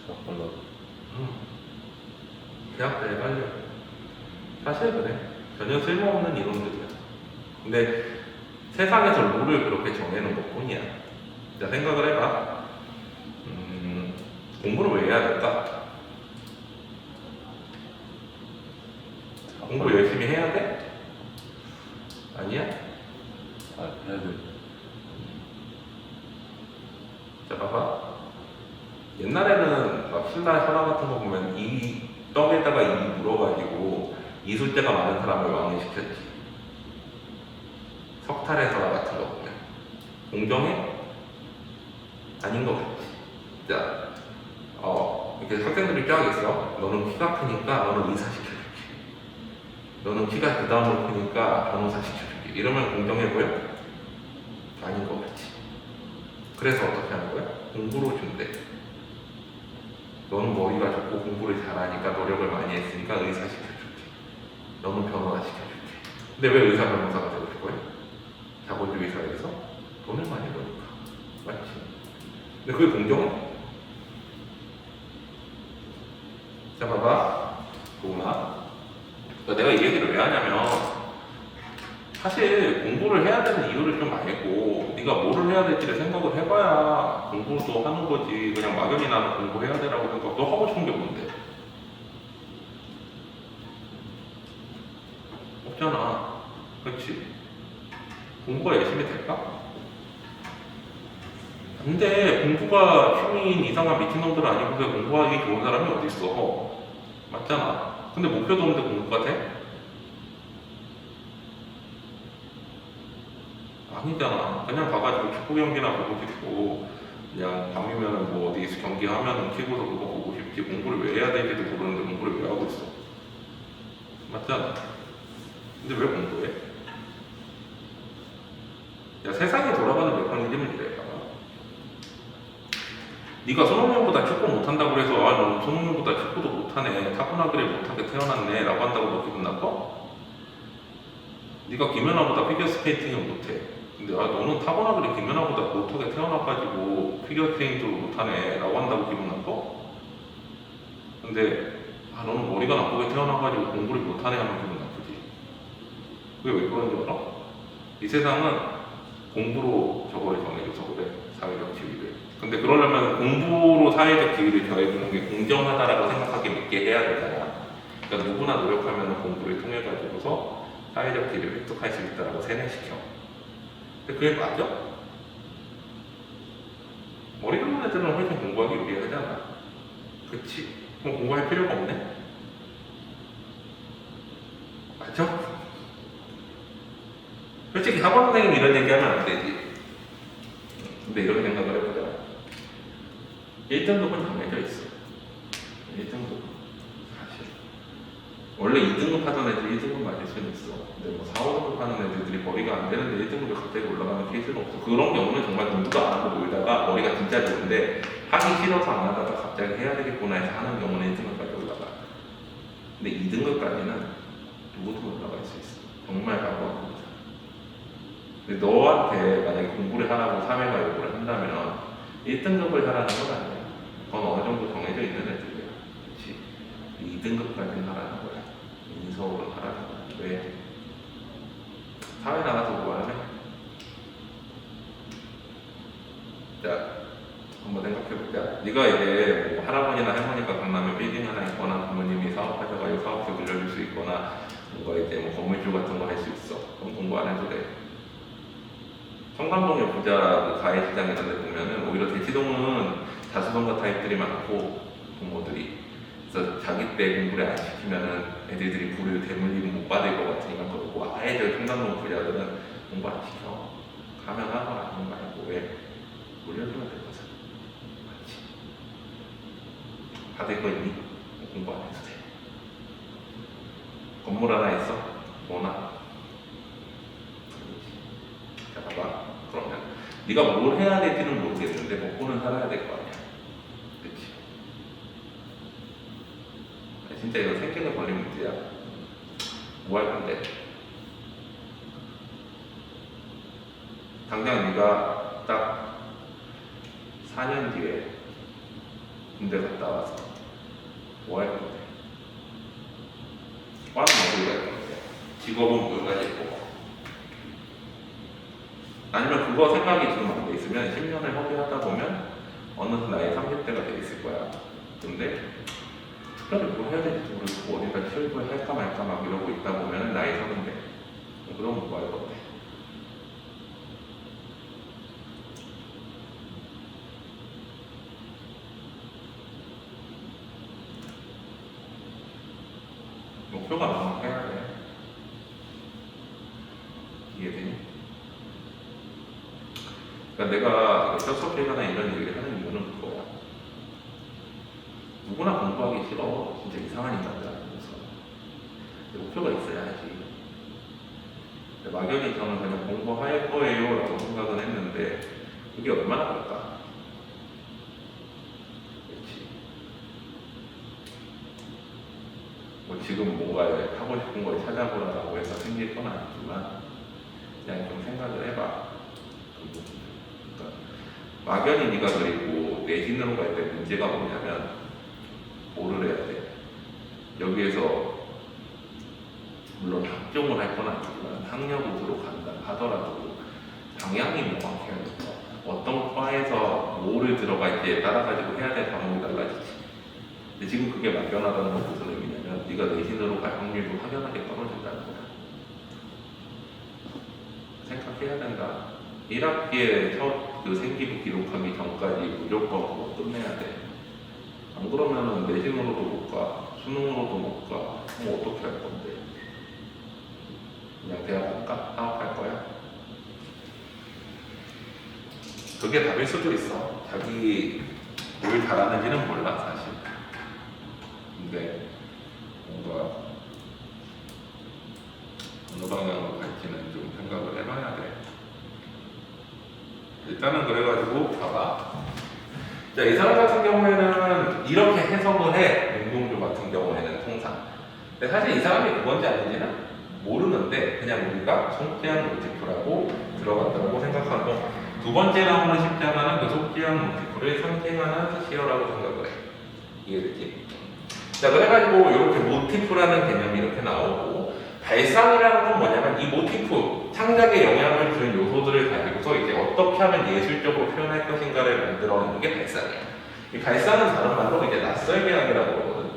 대학 가려고. 대학 때 해가지고 사실 그래. 전혀 쓸모없는 이론들이야. 근데 세상에서 룰을 그렇게 정해놓은 것 뿐이야. 자, 생각을 해봐. 공부를 왜 해야 될까? 공부 열심히 해야 돼? 아니야? 아, 해야 돼. 자, 봐봐. 옛날에는 막 신라 신화 같은 거 보면 이 떡에다가 이 물어가지고 이술대가 많은 사람을 왕이 시켰지. 석탈의 설화 같은 거 보면 공정해? 아닌 것 같지. 자, 이렇게 학생들이 쫙 있어. 너는 키가 크니까 너는 의사 시켜줄게. 너는 키가 그 다음으로 크니까 변호사 시켜줄게. 이러면 공정해 보여? 아닌 것 같지. 그래서 어떻게 하는 거야? 공부로 준대. 너는 머리가 좋고 공부를 잘하니까 노력을 많이 했으니까 의사 시켜줄게. 너는 변호사 시켜줄게. 근데 왜 의사 변호사가 되고 싶어요? 자본주의 사회에서 돈을 많이 버니까. 맞지? 근데 그게 공정해? 자, 봐봐. 도훈아. 내가 이 얘기를 왜 하냐면 사실 공부를 해야 되는 이유를 좀 알고 네가 뭐를 해야 될지를 생각을 해봐야 공부도 하는 거지. 그냥 막연히 나는 공부해야 되라고 생각. 너 하고 싶은 게 뭔데? 없잖아. 그렇지? 공부가 열심히 될까? 근데 공부가 취미인 이상한 미친놈들 아니고서 공부하기 좋은 사람이 어딨어. 맞잖아. 근데 목표도 없는데 공부가 돼? 아니잖아. 그냥 가가지고 축구 경기나 보고 싶고 그냥 밤이면 뭐 어디 경기하면 키고서 그거 보고 싶지. 공부를 왜 해야 될지도 모르는데 공부를 왜 하고 있어. 맞잖아. 근데 왜 공부해? 야, 세상이 돌아가는 메커니즘을 이래. 네가 손흥민보다 축구 못한다고 해서 너 손흥민보다 축구도 못하네, 타고나기를 못하게 태어났네 라고 한다고 너 기분 나빠? 네가 김연아보다 피겨스케이팅을 못해. 근데 너는 타고나기를 김연아보다 못하게 태어나가지고 피겨스케이팅도 못하네 라고 한다고 기분 나빠? 근데 너는 머리가 나쁘게 태어나가지고 공부를 못하네 하면 기분 나쁘지. 그게 왜 그런 줄 알아? 이 세상은 공부로 저거를 정해줘서 그래. 사회적 지위를. 근데 그러려면 공부로 사회적 지위를 더해주는 게 공정하다라고 생각하게 믿게 해야 되잖아. 그러니까 누구나 노력하면 공부를 통해 가지고서 사회적 지위를 획득할 수 있다라고 세뇌시켜. 근데 그게 맞아? 머리 좋은 애들은 훨씬 공부하기 유리하잖아. 그치? 그럼 공부할 필요가 없네? 맞아? 솔직히 학원 선생님이 이런 얘기하면 안 되지. 근데 이런 생각을 해보자. 1등급은 정해져 있어. 1등급. 사실. 원래 2등급 하던 애들이 1등급 맞을 수는 있어. 근데 뭐 4, 5등급 하는 애들이 머리가 안 되는데 1등급이 갑자기 올라가는 케이스는 없어. 그런 경우는 정말 공부도 안 하고 놀다가 머리가 진짜 좋은데 하기 싫어서 안 하다가 갑자기 해야 되겠구나 해서 하는 경우는 1등급까지 올라가. 근데 2등급까지는 누구도 올라갈 수 있어. 정말 각오하고 있어. 근데 너한테 만약에 공부를 하라고 사회가 요구를 한다면 1등급을 하라는 건 아니야. 그건 어느 정도 정해져 있는 애들이야. 그렇지? 2등급까지는 하라는 거야. 인서울은 하라는 거야. 왜? 사회 나가서 뭐 하냐? 자, 한번 생각해보자. 네가 이제 뭐 할아버지나 할머니가 강남에 빌딩 하나 있거나 부모님이 사업하셔가지고 사업도 빌려줄 수 있거나 뭔가 이제 뭐 건물주 같은 거 할 수 있어. 그럼 공부 안 해도 돼. 청담동에 보자, 그 가해시장 이런 데 보면은 오히려 대치동은 다수동가 타입들이 많고 부모들이 그래서 자기 때 공부를 안 시키면은 애들이 부를 대물림 못 받을 것 같으니까 그러고 아예 저 청담동 부자들은 공부 안 시켜. 가면 하거나 하는 거 말고 왜 물려주면 될 거잖아. 맞지? 받을 거 있니? 공부 안 해도 돼. 건물 하나 있어? 뭐나? 자, 봐봐. 그러면 네가 뭘 해야 될지는 모르겠는데 먹고는 살아야 될 거 아니야. 그치? 진짜 이거 생각에 걸린 문제야. 뭐 할 건데? 당장 네가 딱 4년 뒤에 군대 갔다 와서 뭐 할 건데? 과는 어디로 갈 건데? 직업은 뭘 가질 거고? 아니면 그거 생각이 지금 안 돼 있으면 10년을 허비하다 보면 어느 나이 30대가 돼 있을 거야. 근데 특별히 뭘 해야 될지 모르고 어디다 취업을 할까 말까 막 이러고 있다 보면 나이 30대. 그럼 뭐 할 건데? 목표가 명확해야 돼. 이해되니? 그러니까 내가 셔츠피거나 이런 얘기를 하는 이유는 그거야. 누구나 공부하기 싫어. 진짜 이상한 인간들하면서 목표가 있어야지. 막연히 저는 그냥 공부할 거예요 라고 생각은 했는데 그게 얼마나 걸까? 그렇지. 뭐 지금 뭔가 하고 싶은 걸 찾아보라고 해서 생길 건 아니지만 그냥 좀 생각을 해봐. 그러니까 막연히 네가 그리고 내신으로 갈 때 문제가 뭐냐면 뭐를 해야 돼? 여기에서 물론 학종을 할 건 아니지만 학력으로 간다 하더라도 방향이 명확해야 된다. 어떤 과에서 뭐를 들어갈지에 따라 가지고 해야 될 과목이 달라지지. 근데 지금 그게 막연하다는 건 무슨 의미냐면 네가 내신으로 갈 확률도 확연하게 떨어진다는 거야. 생각해야 된다. 1학기에 첫 그 생기부 기록하기 전까지 무조건 그거 끝내야 돼. 안 그러면은 내신으로도 못 가, 수능으로도 못 가. 그럼 어떻게 할 건데? 그냥 대학 갈까? 사업할 거야? 그게 답일 수도 있어. 자기 뭘 잘하는지는 몰라 사실. 근데 뭔가 어느 방향으로 갈지는 좀 생각을 해봐야 돼. 일단은 그래가지고 봐봐. 자, 이 사람 같은 경우에는 이렇게 해석을 해. 운동주 같은 경우에는 통상. 근데 사실 이 사람이 그건지 아닌지는 모르는데 그냥 우리가 속죄한 모티프라고 들어갔다고 생각하고 두 번째 라운드 십자가는 그 속죄한 모티프를 상징하는 시어라고 생각을 해. 이해되지? 자, 그래가지고 이렇게 모티프라는 개념이 이렇게 나오고 발상이라는 건 뭐냐면 이 모티프, 창작에 영향을 주는 요소들을 가지고서 이제 어떻게 하면 예술적으로 표현할 것인가를 만들어내는 게 발상이야. 이 발상은 다른 말로 이제 낯설계학이라고 그러거든.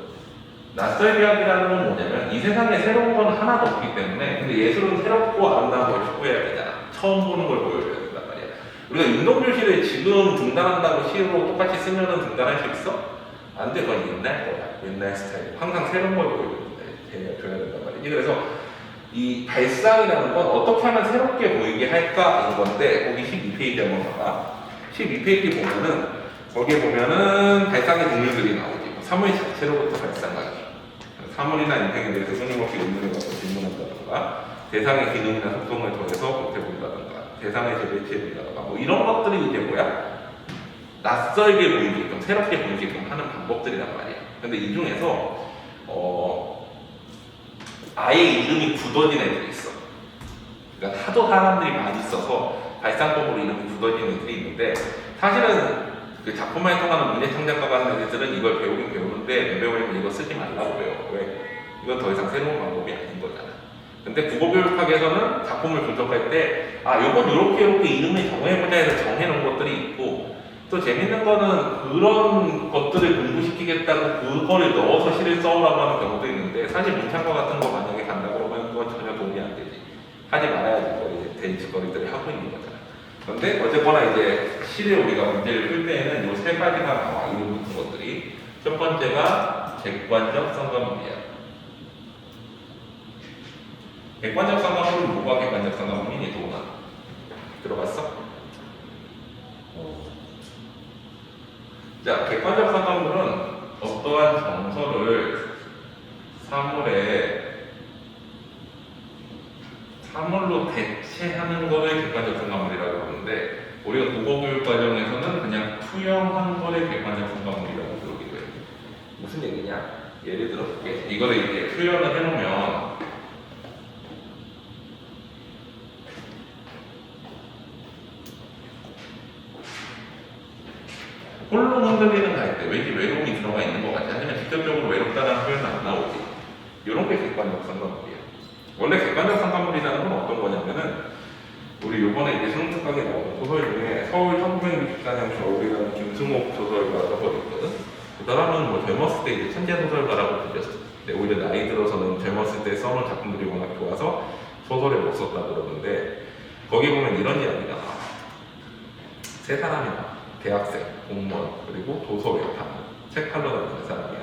낯설계학이라는 건 뭐냐면 이 세상에 새로운 건 하나도 없기 때문에 근데 예술은 새롭고 아름다운 걸 추구해야 되잖아. 처음 보는 걸 보여줘야 된단 말이야. 우리가 윤동주시를 지금 등단한다고 시로 똑같이 쓰면은 등단할 수 있어? 안 돼. 그건 옛날 거야. 옛날 스타일. 항상 새로운 걸 보여줘야 된단 말이지. 그래서 이 발상이라는 건 어떻게 하면 새롭게 보이게 할까인 건데 거기 12페이지 한번 봐봐. 12페이지 보면은 거기에 보면은 발상의 종류들이 나오지. 사물 자체로부터 발상하기. 사물이나 인생에 대해서 끊임없이 의문을 갖고 질문한다던가 대상의 기능이나 속성을 더해서 보태본다던가 대상의 재배치해본다던가 뭐 이런 것들이 이제 뭐야? 낯설게 보이게끔 새롭게 보이게끔 하는 방법들이란 말이야. 근데 이 중에서 아예 이름이 굳어진 애들이 있어. 그러니까 하도 사람들이 많이 써서 발상법으로 이름이 굳어진 애들이 있는데 사실은 그 작품 활동하는 문예 창작가가 하는 애들은 이걸 배우긴 배우는데 배우면 이거 쓰지 말라고 해요. 왜? 이건 더 이상 새로운 방법이 아닌 거잖아. 근데 국어교육학에서는 작품을 분석할 때 이건 이렇게 이름을 정해보자 해서 정해놓은 것들이 있고 또 재밌는 거는 그런 것들을 공부시키겠다고 그거를 넣어서 시를 써오라고 하는 경우도 있는데 사실 문창과 같은 거 만약에 간다 그러면 그건 전혀 도움이 안 되지. 하지 말아야지 거의 된 짓거리들을 하고 있는 거잖아. 그런데 어쨌거나 이제 시를 우리가 문제를 풀 때에는 이 세 가지가 나와 이런 것들이. 첫 번째가 객관적 상관문이야. 객관적 상관문은 뭐가 객관적 상관문이니 도훈아? 들어봤어? 자, 객관적 상관문은 어떠한 정서를 사물로 대체하는 거를 객관적 상관문이라고 하는데 우리가 국어교육 과정에서는 그냥 투영한 거를 객관적 상관문이라고 부르기도 해. 무슨 얘기냐? 예를 들어 볼게. 이거를 이렇게 표현을 해놓으면 홀로 흔들리는 갈 때 왠지 외로움이 들어가 있는 것 같지? 아니면 직접적으로 외롭다는 표현은 안 나오지. 이런 게 객관적 상관문이에요. 원래 객관적 상관문이라는 건 어떤 거냐면은 우리 요번에 이제 수능 특강에 나온 소설 중에 서울 1964년 겨울이라는 김승옥 소설가가 있거든. 그 사람은 뭐 젊었을 때 이제 천재 소설가라고 불렸어. 근데 오히려 나이 들어서는 젊었을 때 써놓은 작품들이 워낙 좋아서 소설을 못 썼다 그러는데 거기 보면 이런 이야기가 나와. 세 사람이 나와. 대학생, 공무원, 그리고 도서외판, 책 팔러 다니는 사람이야.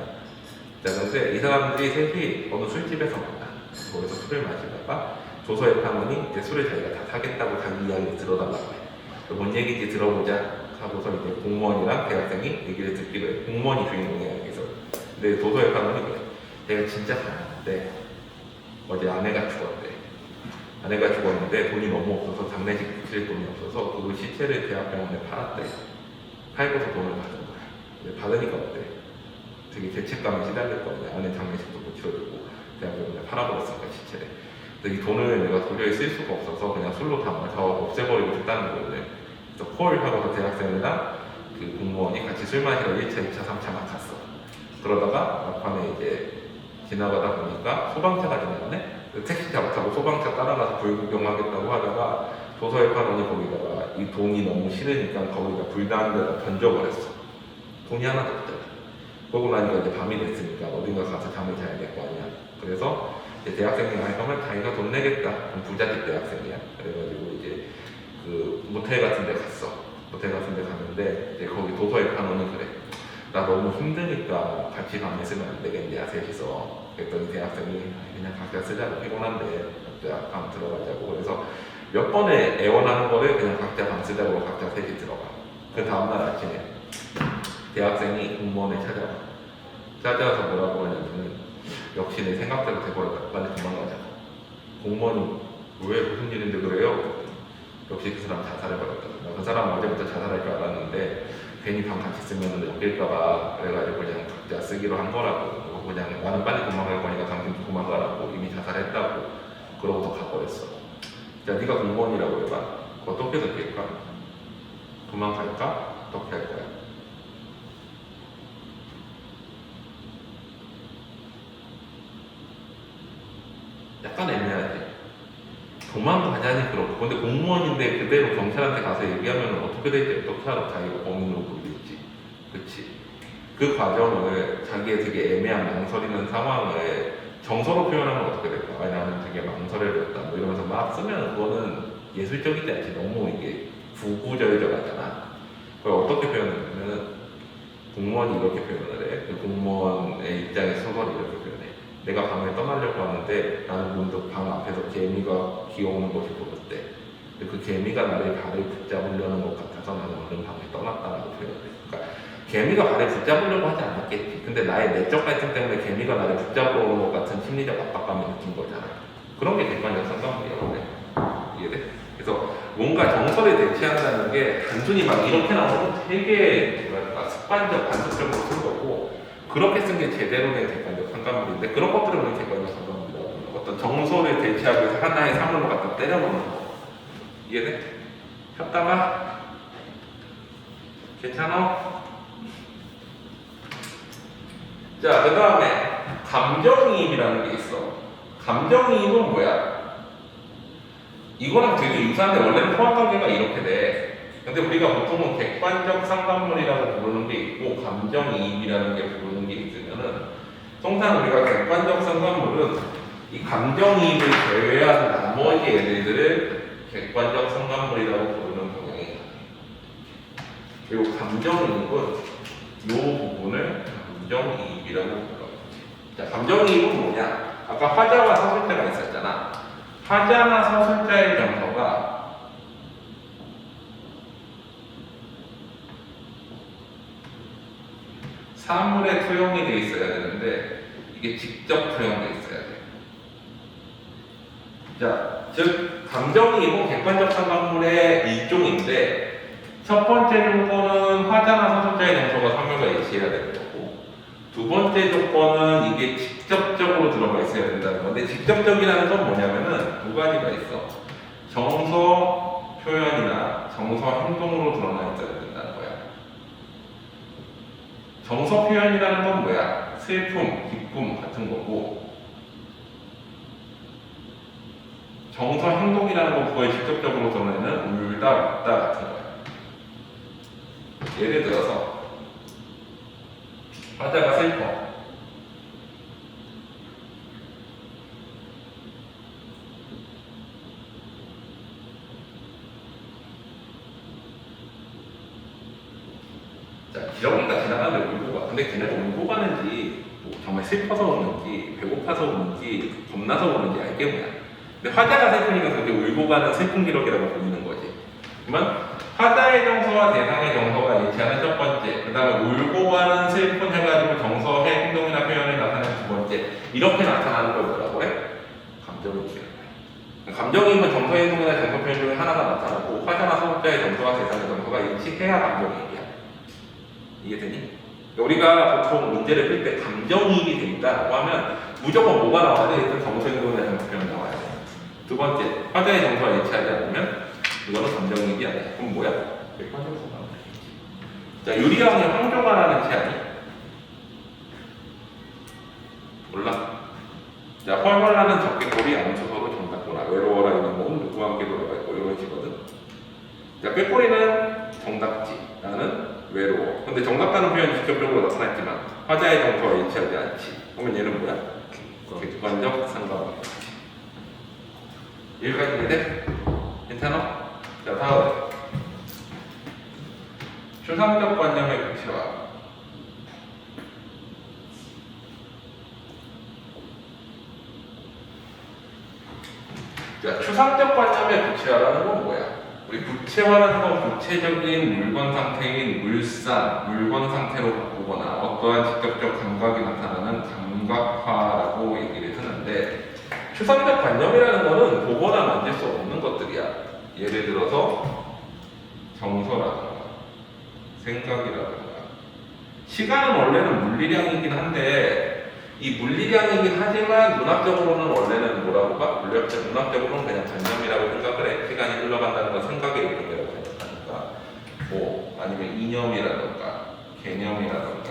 자, 근데 이 사람들이 셋이 어느 술집에서 만나. 거기서 술을 마시다가 도서외판원이 이제 술을 자기가 다 사겠다고 자기 이야기를 들어달라고 해. 뭔 얘기인지 들어보자 하고서 이제 공무원이랑 대학생이 얘기를 듣기로 해. 공무원이 주인공이야, 여기서. 근데 도서외판원이 그래. 내가 진짜 사랑하는데 어제 아내가 죽었대. 아내가 죽었는데 돈이 너무 없어서 장례식 붙일 돈이 없어서 그 시체를 대학병원에 팔았대. 팔고서 돈을 받은 거야. 받으니까 어때? 되게 죄책감에 시달릴 거 아니야. 아내 장례식도 못 치러주고 대학병원에 팔아버렸으니까 시체를. 근데 이 돈을 내가 도저히 쓸 수가 없어서 그냥 술로 다 마셔 없애버리고 싶다는 거거든. 그래서 콜 하고서 대학생이랑 그 공무원이 같이 술 마시러 1차, 2차, 3차만 갔어. 그러다가 막판에 이제 지나가다 보니까 소방차가 지나가네? 택시 타고 소방차 따라가서 불구경하겠다고 하다가 도서외판원이 거기다가 이 돈이 너무 싫으니까 거기다 불다는 데다 던져버렸어. 돈이 하나도 없잖아. 그러고 나니까 이제 밤이 됐으니까 어딘가 가서 잠을 자야 될 거 아니야. 그래서 이제 대학생이 할 거면 자기가 돈 내겠다. 부잣집 대학생이야. 그래가지고 이제 그 모텔 같은 데 갔어. 모텔 같은 데 갔는데 이제 거기 도서외판원이 그래. 나 너무 힘드니까 같이 밤에 쓰면 안 되겠냐, 셋이서. 그랬더니 대학생이 그냥 각자 쓰자고 피곤한데 각자 밤 들어가자고. 그래서 몇 번에 애원하는 거를 그냥 각자 방 쓰자고 각자 셋이 들어가. 그 다음날 아침에 대학생이 공무원을 찾아와. 찾아와서 뭐라고 하냐면 역시 내 생각대로 돼버렸다. 빨리 도망가자. 공무원이 왜 무슨 일인데 그래요? 역시 그 사람 자살해버렸다. 그 사람 어제부터 자살할 줄 알았는데 괜히 방 같이 쓰면 엮일까봐 그래가지고 그냥 각자 쓰기로 한 거라고. 그냥 나는 빨리 도망갈 거니까 당신 도망가라고. 이미 자살했다고. 그러고서 가버렸어. 자, 네가 공무원이라고 해봐. 어떻게 느낄까? 도망갈까? 어떻게 할 거야? 약간 애매하지. 도망가자니 그렇고. 근데 공무원인데 그대로 경찰한테 가서 얘기하면 어떻게 될지 어떻게 알아? 자기가 범인으로 보일지. 그치? 그 과정을 자기의 되게 애매한 망설이는 상황을 정서로 표현하면 어떻게 될까? 아니, 나는 되게 망설여졌다. 뭐 이러면서 막 쓰면 그거는 예술적이지 않지. 너무 이게 구구절절하잖아. 그걸 어떻게 표현하냐면은 공무원이 이렇게 표현을 해. 그 공무원의 입장에서 소설이 이렇게 표현해. 내가 방을 떠나려고 하는데 나는 문득 방 앞에서 개미가 기어오는 것이 보였대. 그 개미가 나를 발을 붙잡으려는 것 같아서 나는 얼른 방을 떠났다라고 표현해. 그러니까 개미가 발을 붙잡으려고 하지 않았겠지. 근데 나의 내적 갈등 때문에 개미가 나를 붙잡으러 오는 것 같은 심리적 압박감을 느낀 거잖아. 그런 게 객관적 상관문이야, 원래. 이해돼? 그래서 뭔가 정서를 대체한다는 게 단순히 막 이렇게 나오면 되게 뭐랄까 습관적, 반복적으로 쓴 거고 그렇게 쓴 게 제대로 된 객관적 상관문인데 그런 것들을 우리 객관적 상관문이라고 하는 거. 어떤 정서를 대체하기 위해서 하나의 사물로 갖다 때려놓는 거. 이해돼? 협담아? 괜찮아? 자, 그 다음에 감정이입이라는 게 있어. 감정이입은 뭐야? 이거랑 되게 유사한데 원래는 포함관계가 이렇게 돼. 근데 우리가 보통은 객관적 상관물이라고 부르는 게 있고 감정이입이라는 게 부르는 게 있으면은 통상 우리가 객관적 상관물은 이 감정이입을 제외한 나머지 애들을 객관적 상관물이라고 부르는 경향이 있어요. 그리고 감정이입은 이 부분을 감정이입이라고 불러요. 자, 감정이입은 뭐냐? 아까 화자와 서술자가 있었잖아. 화자나 서술자의 정서가 사물에 투영이 돼 있어야 되는데 이게 직접 투영돼 있어야 돼. 자, 즉 감정이입은 객관적 상관물의 일종인데 첫 번째 조건은 화자나 서술자의 정서가 사물과 일치해야 되는 거고 두 번째 조건은 이게 직접적으로 들어가 있어야 된다는 건데 직접적이라는 건 뭐냐면은 두 가지가 있어. 정서 표현이나 정서 행동으로 드러나 있어야 된다는 거야. 정서 표현이라는 건 뭐야? 슬픔, 기쁨 같은 거고 정서 행동이라는 건 그거에 직접적으로 드러내는 울다, 웃다 같은 거야. 예를 들어서 화자가 슬퍼. 자, 기러기가 지나가는데 울고 가. 근데 걔네가 울고 가는지 뭐 정말 슬퍼서 우는지 배고파서 우는지 겁나서 우는지 알게 뭐야. 근데 화자가 슬프니까 그게 울고 가는 슬픈 기러기라고 보이는 거지. 그러면 화자의 정서와 대상의 정서가 일치하는 첫 번째, 그 다음에 울고 가는 슬픈 해가지고 정서의 행동이나 표현이 나타나는 두 번째, 이렇게 나타나는 걸 뭐라고 해? 감정이입이라고 해. 감정이입은 정서 행동이나 정서 표현 중에 하나가 나타나고 화자나 서술자의 정서와 대상의 정서가 일치해야 감정이입이야. 이해되니? 우리가 보통 문제를 풀 때 감정이입이 돼 있다고 하면 무조건 뭐가 나와야 돼? 일단 정서 행동이나 정서 표현이 나와야 돼. 두 번째, 화자의 정서와 일치하지 않으면 이거는 감정이입이 아니야. 그럼 뭐야? 객관적 상관물. 자, 유리왕의 황조가라는 시 아니? 몰라? 자, 헐헐하는 적개꼬리 암초서로 정답구나. 외로워라 이런 건 누구와 함께 돌아가 있고 이런 식거든. 자, 꾀꼬리는 정답지. 나는 외로워. 근데 정답다는 표현이 직접적으로 나타났지만 화자의 정서와 일치하지 않지. 그러면 얘는 뭐야? 객관적 상관물. 여기까지 이해돼? 괜찮아? 자, 다음 추상적 관념의 구체화. 자, 추상적 관념의 구체화라는 건 뭐야? 우리 구체화라는 건 구체적인 물건 상태인 물상, 물건 상태로 바꾸거나 어떠한 직접적 감각이 나타나는 감각화라고 얘기를 하는데 추상적 관념이라는 거는 보거나 만질 수 없는 것들이야. 예를 들어서 정서라든가 생각이라든가 시간은 원래는 물리량이긴 한데 이 물리량이긴 하지만 문학적으로는 원래는 뭐라고 봐? 문학적으로는 그냥 관념이라고 생각을 해. 시간이 흘러간다는 건 생각의 일종이라고 생각하니까 뭐 아니면 이념이라든가 개념이라든가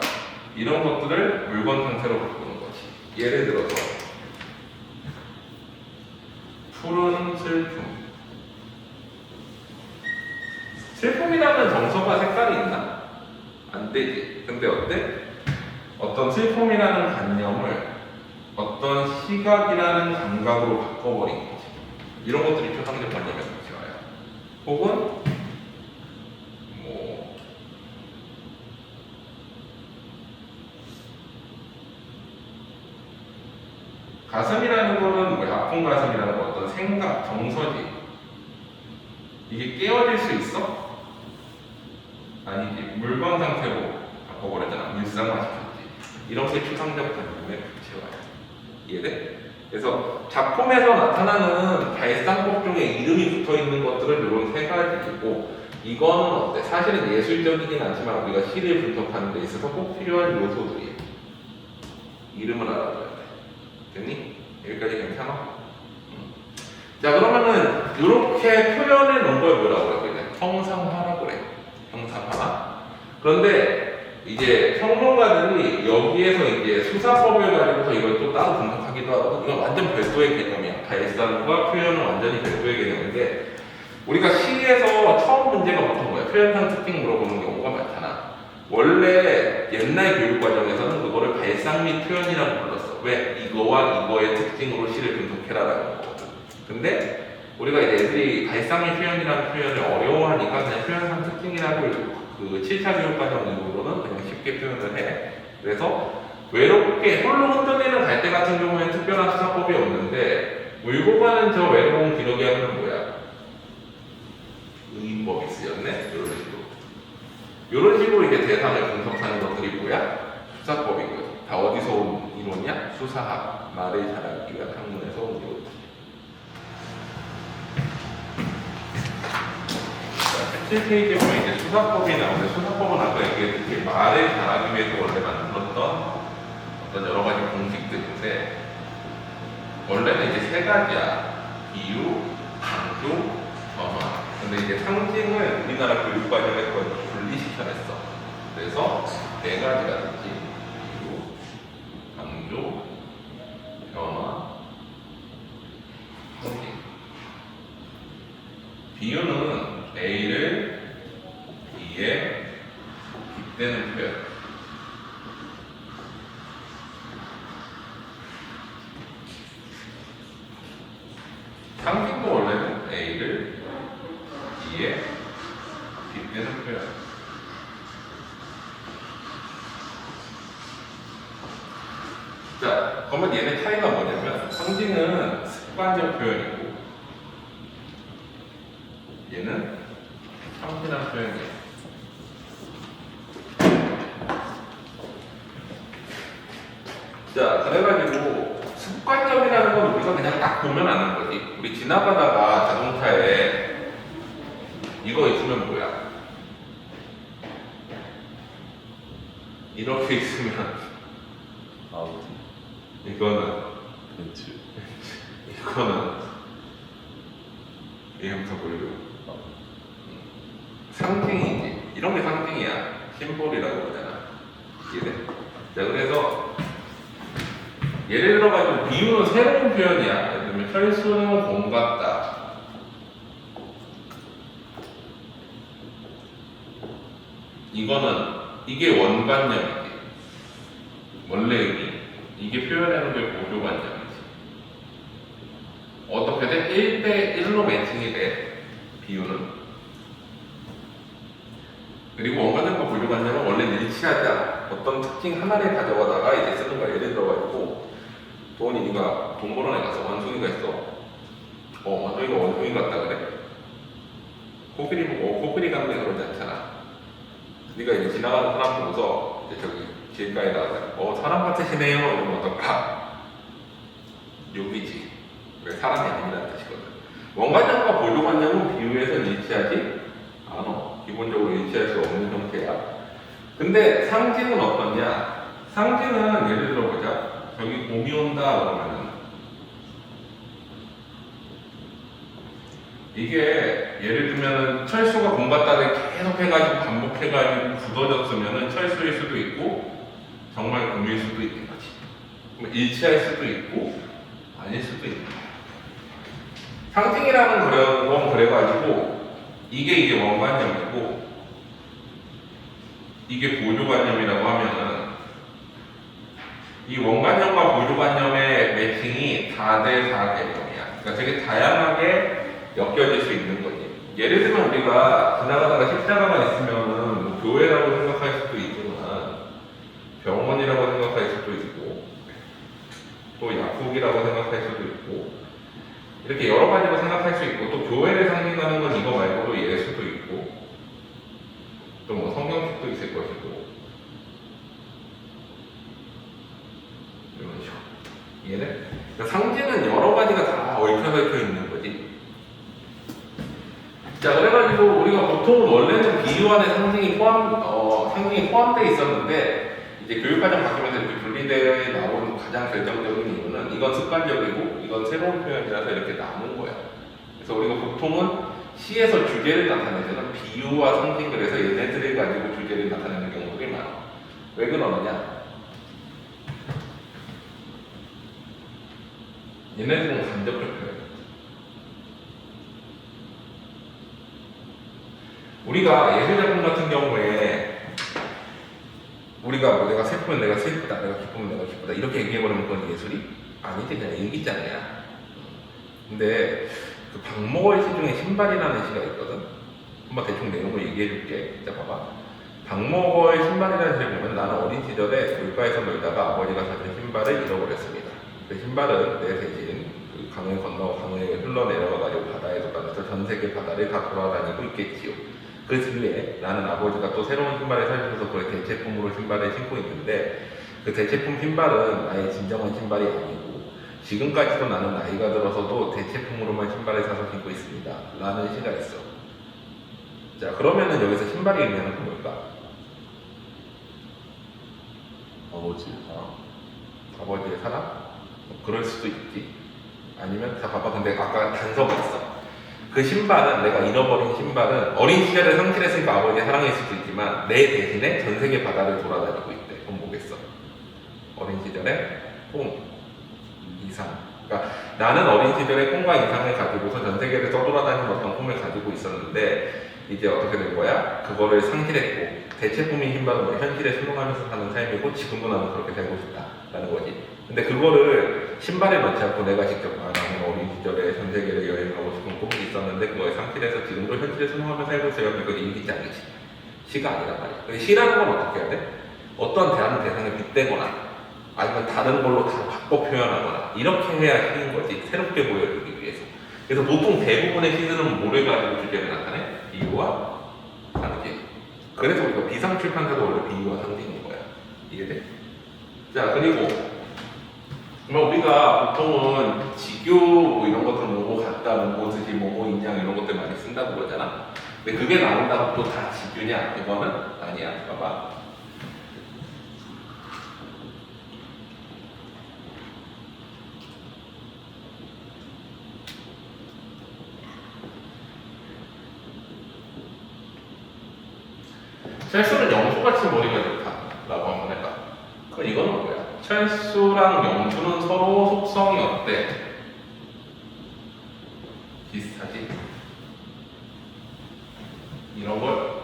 이런 것들을 물건 상태로 바꾸는 거지. 예를 들어서 푸른 슬픔. 슬픔이라는 정서가 색깔이 있나? 안 되지. 근데 어때? 어떤 슬픔이라는 관념을 어떤 시각이라는 감각으로 바꿔버린 거지. 이런 것들이 추상적 관념의 구체화야. 혹은 뭐 가슴이라는 거는 뭐 아픈 가슴이라는 거 어떤 생각, 정서지. 이게 깨어질 수 있어? 아니지. 물건 상태로 바꿔버렸잖아. 물상화시켰지. 이런 게 추상적 관념의 구체화야. 이해돼? 그래서 작품에서 나타나는 발상법 중에 이름이 붙어있는 것들은 이런 세 가지이고 이거는 어때? 사실은 예술적이긴 않지만 우리가 시를 분석하는 데 있어서 꼭 필요한 요소들이에요. 이름을 알아둬야 돼. 됐니? 여기까지 괜찮아? 자, 그러면은 이렇게 표현해 놓은 걸 뭐라고 그래? 형상화라고 그래. 형상화. 그런데 이제 평론가들이 여기에서 이제 수사법을 가지고서 이걸 또 따로 분석하기도 하고 이건 완전 별도의 개념이야. 발상과 표현은 완전히 별도의 개념인데 우리가 시에서 처음 문제가 보통 뭐야? 표현상 특징 물어보는 경우가 많잖아. 원래 옛날 교육 과정에서는 그거를 발상 및 표현이라고 불렀어. 왜? 이거와 이거의 특징으로 시를 분석해라라는 거거든. 근데 우리가 이제 애들이 발상 및 표현이라는 표현을 어려워하니까 그냥 표현상 특징이라고 그 7차 교육 과정 이후로는 그냥 쉽게 표현을 해. 그래서 외롭게 홀로 혼자내는 갈대 같은 경우에는 특별한 수사법이 없는데 울고 가는 저 외로운 기러기 하면 뭐야? 의인법이 쓰였네? 이런 식으로. 이런 식으로 이제 대상을 분석하는 것들이 뭐야? 수사법이고요. 다 어디서 온 이론이야? 수사학, 말을 잘하기 위한 학문에서 온 이론. 17페이지에 보면 이제 수사법이 나오는데 수사법은 아까 얘기했듯이 말을 잘하기 위해서 원래 만들었던 어떤 여러 가지 공식들인데 원래는 이제 세 가지야. 비유, 강조, 전화. 근데 이제 상징을 우리나라 교육과정에서 분리시켜냈어. 그래서 네 가지라든지 비유, 강조, 변화, 상징. 비유는 A를 B에 빗대는 표현. 상징도 원래는 A를 B에 빗대는 표현. 자, 그러면 얘네 차이가 뭐냐면 상징은 습관적 표현이고 얘는 상징한 표현이에요. 자, 그래가지고 습관적이라는 건 우리가 그냥 딱 보면 아는 거지. 우리 지나가다가 자동차에 이거 있으면 뭐야? 이렇게 있으면 아우디, 이거는 벤츠, 이거는 이름부터 보여줘. 상징이지. 이런 게 상징이야. 심볼이라고 그러잖아. 이해돼? 자, 그래서 예를 들어가지고 비유는 새로운 표현이야. 예를 들면 철수는 곰 같다. 이게 원관념이지. 원래 의미. 이게 표현하는 게 보조관념이지. 어떻게 돼? 1대1로 매칭이 돼. 비유는. 그리고 원관념과 보조관념은 원래 일치하지 않아. 어떤 특징 하나를 가져가다가 이제 쓰는 거야. 예를 들어가지고 도원이가 돈 벌어 내가서 원숭이가 있어. 원숭이가 원숭이 같다 그래? 코끼리 보고 코끼리 같네 그러지 않잖아. 네가 이제 지나가는 사람 보고서 이제 저기 길가에다가 사람 같으시네요 이러면 어떨까? 욕이지. 그래 사람이 아니라는 뜻이거든. 원관념과 보조관념은 비유에서 일치하지 않아. 기본적으로 일치할 수 없는 형태야. 근데 상징은 어떠냐? 상징은 예를 들어보자. 저기 곰이 온다 그러면은 이게 예를 들면은 철수가 곰 같다를 계속 해가지고 반복해가지고 굳어졌으면은 철수일 수도 있고 정말 곰일 수도 있는 거지. 그럼 일치할 수도 있고 아닐 수도 있는 거야. 상징이라는 그런 건 그래가지고 이게 원관념이고 이게 보조관념이라고 하면은 이 원관념과 보조관념의 매칭이 4대4 개념이야. 그러니까 되게 다양하게 엮여질 수 있는 거지. 예를 들면 우리가 지나가다가 십자가가 있으면은 뭐 교회라고 생각할 수도 있지만 병원이라고 생각할 수도 있고 또 약국이라고 생각할 수도 있고 이렇게 여러 가지로 생각할 수 있고 또 교회를 상징하는 건 이거 말고도 예수도 있고 또 뭐 성경책도 있을 것이고 이런 식으로 이해돼? 그러니까 상징은 여러 가지가 다 얽혀 있는 거지. 자, 그래가지고 우리가 보통 원래는 비유 안에 상징이 포함되어 있었는데 이제 교육과정 바뀌면서 이렇게 분리되어 나오는 가장 결정적인 이유는 이건 습관적이고 이건 새로운 표현이라서 이렇게 나눈 거야. 그래서 우리가 보통은 시에서 주제를 나타낼 때는 비유와 상징을 해서 얘네들을 가지고 주제를 나타내는 경우들이 많아. 왜 그러느냐? 얘네들은 간접적 표현. 우리가 예술작품 같은 경우에 우리가 뭐 내가 슬프면 내가 슬프다, 내가 기쁘면 내가 기쁘다 이렇게 얘기해버리면 그건 예술이 아니지, 그냥 일기장이야. 근데 그 박목월 시 중에 신발이라는 시가 있거든. 한번 대충 내용을 얘기해줄게. 자 봐봐. 박목월 신발이라는 시를 보면 나는 어린 시절에 물가에서 놀다가 아버지가 사준 신발을 잃어버렸습니다. 그 신발은 내 대신 그 강을 건너 강을 흘러내려가가지고 바다에 쏟아져서 전 세계 바다를 다 돌아다니고 있겠지요. 그 뒤에 나는 아버지가 또 새로운 신발을 사주셔서 그 대체품으로 신발을 신고 있는데 그 대체품 신발은 나의 진정한 신발이 아니고 지금까지도 나는 나이가 들어서도 대체품으로만 신발을 사서 신고 있습니다. 라는 시가 있어. 자, 그러면은 여기서 신발이 의미하는 건 뭘까? 아버지의 사랑. 아버지의 사랑? 그럴 수도 있지. 아니면, 자, 봐봐. 근데 아까 단서가 있어. 그 신발은, 내가 잃어버린 신발은 어린 시절에 상실했으니까 아버지의 사랑일 수도 있지만 내 대신에 전 세계 바다를 돌아다니고 있대. 그럼 뭐겠어? 어린 시절에 꿈, 이상. 그러니까 나는 어린 시절에 꿈과 이상을 가지고서 전 세계를 떠돌아다니는 어떤 꿈을 가지고 있었는데 이제 어떻게 된 거야? 그거를 상실했고 대체품인 신발은 뭐 현실에 순응하면서 사는 삶이고 지금도 나는 그렇게 되고 싶다라는 거지. 근데 그거를 신발에 넣지 않고 내가 직접 나는 어린 시절에 전 세계를 여행하고 싶은 꿈이 있었는데 그거에 상실해서 지금도 현실에 순응하면서 살고 있어요. 이건 일기장이지. 시가 아니란 말이야. 근데 시라는 건 어떻게 해야 돼? 어떤 다른 대상에 빗대거나 아니면 다른 걸로 다 바꿔 표현하거나 이렇게 해야 시인 거지. 새롭게 보여주기 위해서. 그래서 보통 대부분의 시들은 뭐를 가지고 주제를 나타내? 비유와 상징. 그래서 우리가 비상출판사도 원래 비유와 상징인 거야. 이해돼? 자, 그리고 우리가 보통은 지교 뭐 이런 것들 뭐뭐 같다, 뭐뭐 드시, 뭐뭐 인양 이런 것들 많이 쓴다고 그러잖아. 근데 그게 나온다고 또 다 지교냐? 이거는 아니야. 봐봐. 철수는 영수같이 머리가 좋다라고 한번 해봐. 그럼 이건 뭐야? 철수랑 영수는 서로 속성이 어때? 비슷하지? 이런 걸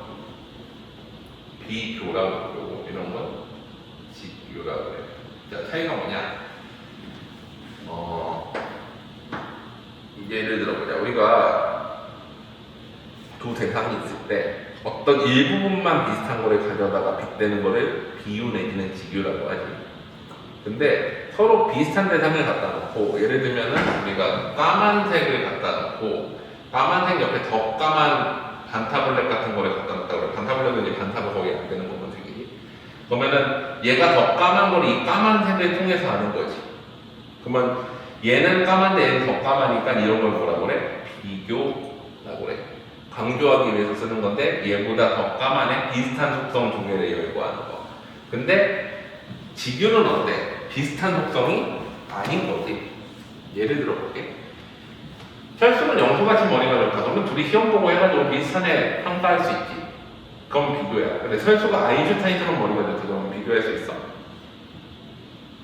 비교라고 부르고 이런 걸 직교라고 그래. 자, 차이가 뭐냐? 예를 들어보자. 우리가 두 대상이 있을 때 어떤 일부분만 비슷한 거를 가져다가 빗대는 거를 비유 내지는 직유라고 하지. 근데 서로 비슷한 대상을 갖다 놓고 예를 들면은 우리가 까만색을 갖다 놓고 까만색 옆에 더 까만 반타블렛 같은 거를 갖다 놓다고 그래. 반타블렛은 이제 반사가 거의 안 되는 검은색이지. 그러면은 얘가 더 까만 걸 이 까만색을 통해서 아는 거지. 그러면 얘는 까만데 얘는 더 까마니까 이런 걸 뭐라고 그래? 비교라고 그래. 강조하기 위해서 쓰는 건데 얘보다 더 까만에 비슷한 속성 두 개를 열거하는 거. 근데 직유는 어때? 비슷한 속성이 아닌 거지. 예를 들어볼게. 철수는 영수같이 머리가 좋다. 그러면 둘이 시험 보고 해가지고 비슷한 애 평가할 수 있지. 그럼 비교야. 근데 철수가 아인슈타인처럼 머리가 좋다. 그러면 비교할 수 있어?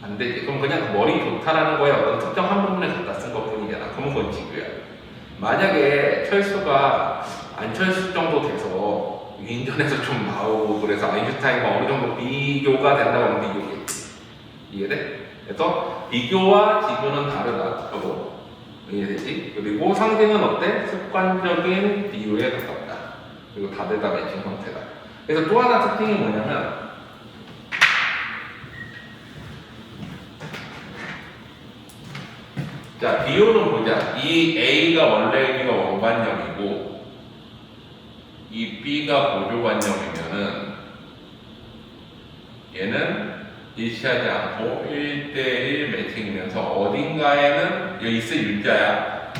안 되지. 그럼 그냥 머리 좋다라는 거에 어떤 특정 한 부분에 갖다 쓴 것 뿐이잖아. 그러면 그건 직유야. 만약에 철수가 안철수 정도 돼서 위인전에서 좀 나오고 그래서 아인슈타인과 어느 정도 비교가 된다고 하면 비교겠지. 이해돼? 그래서 비교와 직유는 다르다. 저도 이해되지? 그리고 상징은 어때? 습관적인 비유에 가깝다. 그리고 다들 다 매칭 형태다. 그래서 또 하나 특징이 뭐냐면 자, 비유는 보자. 이 A가 원래 의미가 원관념이고 이 B가 보조관념이면은 얘는 일치하지 않고 1대1 매칭이면서 어딘가에는 여기 있을 윤자야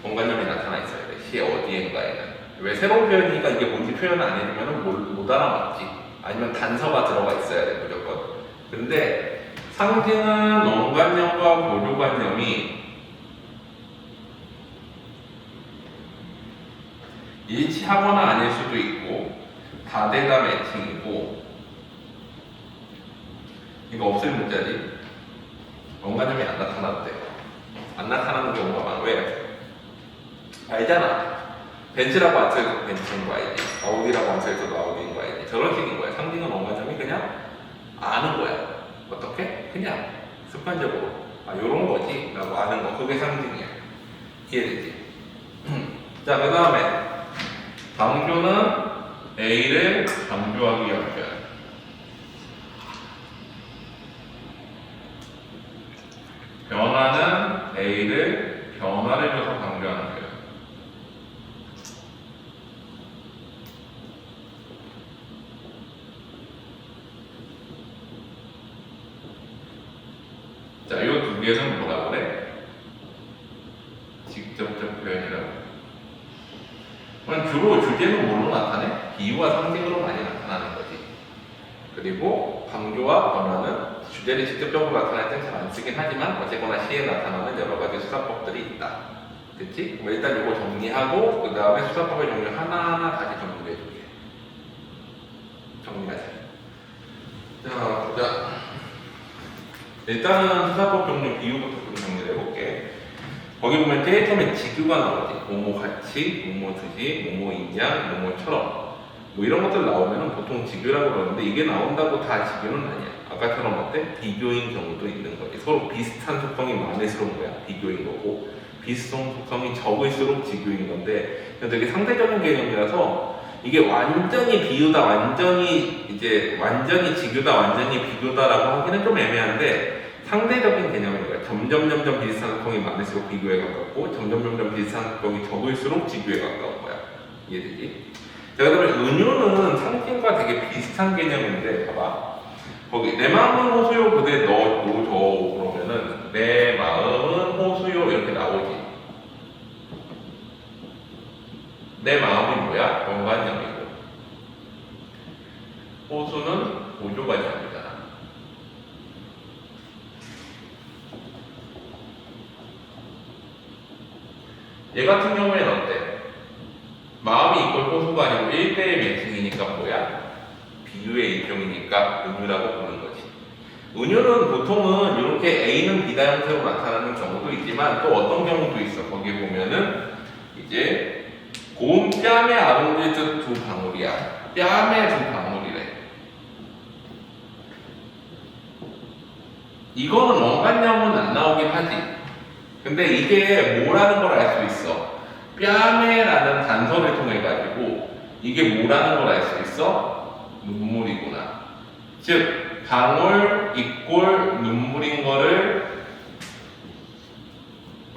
원관념이 나타나 있어야 돼. 시 어디엔가에는. 왜 새로운 표현이니까 이게 뭔지 표현을 안 해주면 못 알아맞지. 아니면 단서가 들어가 있어야 돼 무조건. 근데 상징은 원관념과 보조관념이 일치하거나 아닐 수도 있고 다대다 매칭이고 이거 없을 문자지. 원관념이 안 나타났대. 안 나타나는 경우가 많아. 왜? 알잖아. 벤츠라고 안 써있어도 벤츠인 거 알지? 아우디라고 안 써있어도 아우디인 거 알지? 저런 식인 거야. 상징은 원관점이 그냥 아는 거야. 어떻게? 그냥 습관적으로 요런 거지 라고 아는 거. 그게 상징이야. 이해되지? 자, 그 다음에 방조는 A를 방조하기 위한 표현. 변화는 A를 변화를 줘서 방조하는 표현. 자, 이 두 개는 뭐라 그래? 직접적 표현이라고. 주로 주제는 뭘로 나타내? 비유와 상징으로 많이 나타나는 거지. 그리고 방조와 변화는 주제를 직접적으로 나타낼 땐 잘 안 쓰긴 하지만 어쨌거나 시에 나타나는 여러 가지 수사법들이 있다. 그치? 일단 이거 정리하고 그 다음에 수사법의 종류 하나하나 다시 정리해줄게. 정리하자. 자, 보자. 일단은 수사법 종류 비유부터 좀 정리를 해볼게. 거기 보면 제일 처음에 지규가 나오지. 뭐뭐 같이, 뭐뭐 듯이, 뭐뭐 인양, 뭐뭐처럼. 뭐 이런 것들 나오면 보통 지규라고 그러는데 이게 나온다고 다 지규는 아니야. 아까처럼 어때? 비교인 경우도 있는 거지. 서로 비슷한 속성이 많을수록 뭐야? 비교인 거고 비슷한 속성이 적을수록 지규인 건데 되게 상대적인 개념이라서 이게 완전히 비유다, 완전히 지규다, 완전히 비교다라고 하기는 좀 애매한데 상대적인 개념인 거야. 점점 비슷한 속성이 많을수록 비교에 가깝고 점점 비슷한 속성이 적을수록 지규에 가까운 거야. 이해되지? 자, 그 다음에 은유는 상징과 되게 비슷한 개념인데 봐봐. 거기 내 마음은 호수요 그대 넣어줘 그러면은 내 마음은 호수요 이렇게 나오지. 내 마음이 뭐야? 원관념이고 호수는 보조관념이잖아. 얘 같은 경우에는 어때? 마음이 이꼴 호수가 아니고 1대의 매칭이니까 뭐야? 비유의 일종이니까 은유라고 부르는 거지. 은유는 보통은 이렇게 A는 B다 형태로 나타나는 경우도 있지만 또 어떤 경우도 있어. 거기 보면은 이제 고운 뺨에 아롱드듯 두 방울이야. 뺨에 두 방울이래. 이거는 원관념은 안 나오긴 하지. 근데 이게 뭐라는 걸 알 수 있어. 뺨에라는 단서를 통해 가지고 이게 뭐라는 걸 알 수 있어? 눈물이구나. 즉 방울 이꼴 눈물인 거를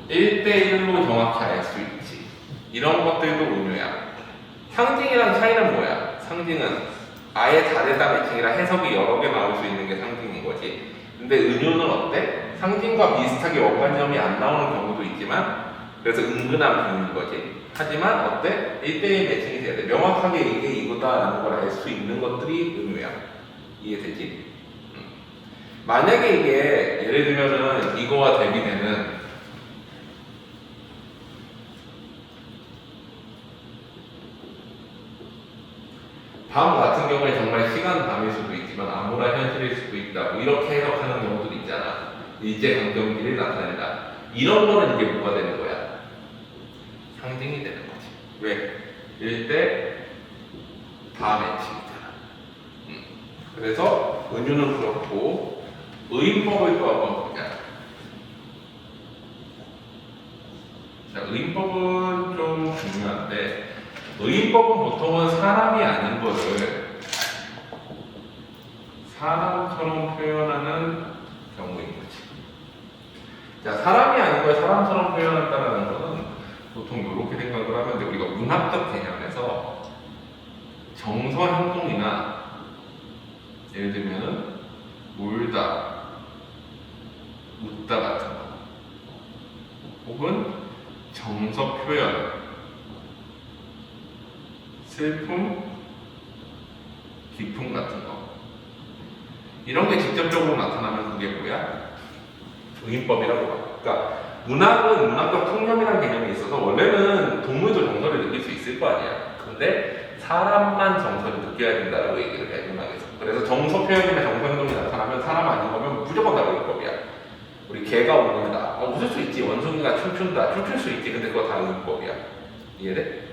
1대1로 정확히 알 수 있지. 이런 것들도 은유야. 상징이랑 차이는 뭐야? 상징은 아예 다르다 매칭이라 해석이 여러 개 나올 수 있는 게 상징인 거지. 근데 은유는 어때? 상징과 비슷하게 원관념이 안 나오는 경우도 있지만 그래서 은근한 비유인 거지. 하지만 어때? 1대1 매칭이 돼야 돼. 명확하게 이게 이거다라는 걸 알 수 있는 것들이 은유야. 이해되지? 만약에 이게 예를 들면은 이거와 대비되는 밤 같은 경우에 정말 시간 밤일 수도 있지만 암울한 현실일 수도 있다. 뭐 이렇게 해석하는 경우도 있잖아. 일제강점기를 나타낸다. 이런 거는 이게 뭐가 되는 거야? 상징이 되는 거지. 왜? 일대 다매칭이잖아. 그래서 은유는 그렇고 의인법을 또 한번 보자. 자, 의인법은 좀 중요한데 의인법은 보통은 사람이 아닌 거를 사람처럼 표현하는 경우인 거지. 자, 사람이 아닌 걸 사람처럼 표현한다는 거는 보통 이렇게 생각을 하면 돼. 우리가 문학적 개념에서 정서 행동이나 예를 들면은 울다, 웃다 같은 거 혹은 정서 표현, 슬픔, 기쁨 같은 거 이런 게 직접적으로 나타나면 그게 뭐야? 의인법이라고 봐. 그러니까 문학은 문학적 통념이라는 개념이 있어서 원래는 동물도 정서를 느낄 수 있을 거 아니야. 근데 사람만 정서를 느껴야 된다라고 얘기를 해, 문학에서. 그래서 정서 표현이나 정서 행동이 나타나면 사람 아닌 거면 무조건 다 의인법이야. 우리 개가 웃는다. 웃을 수 있지. 원숭이가 춤춘다. 춤출 수 있지. 근데 그거 다 의인법이야. 이해돼?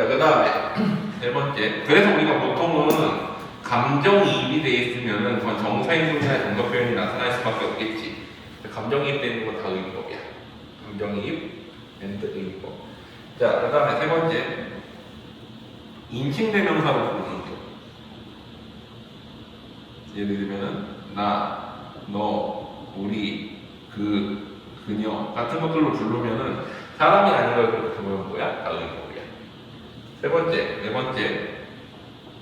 자, 그 다음에 네 번째. 그래서 우리가 보통은 감정이입이 돼 있으면은 그건 정서행동이나 정서 표현이 나타날 수밖에 없겠지. 감정이입 되는 건 다 의미법이야. 감정이입, 앤드 의미법. 자, 그 다음에 세 번째. 인칭대명사로 부르는 거. 예를 들면은 나, 너, 우리, 그녀 같은 것들로 부르면은 사람이 아닌 걸 그렇게 보면 뭐야? 다 의미법이야. 세 번째, 네 번째.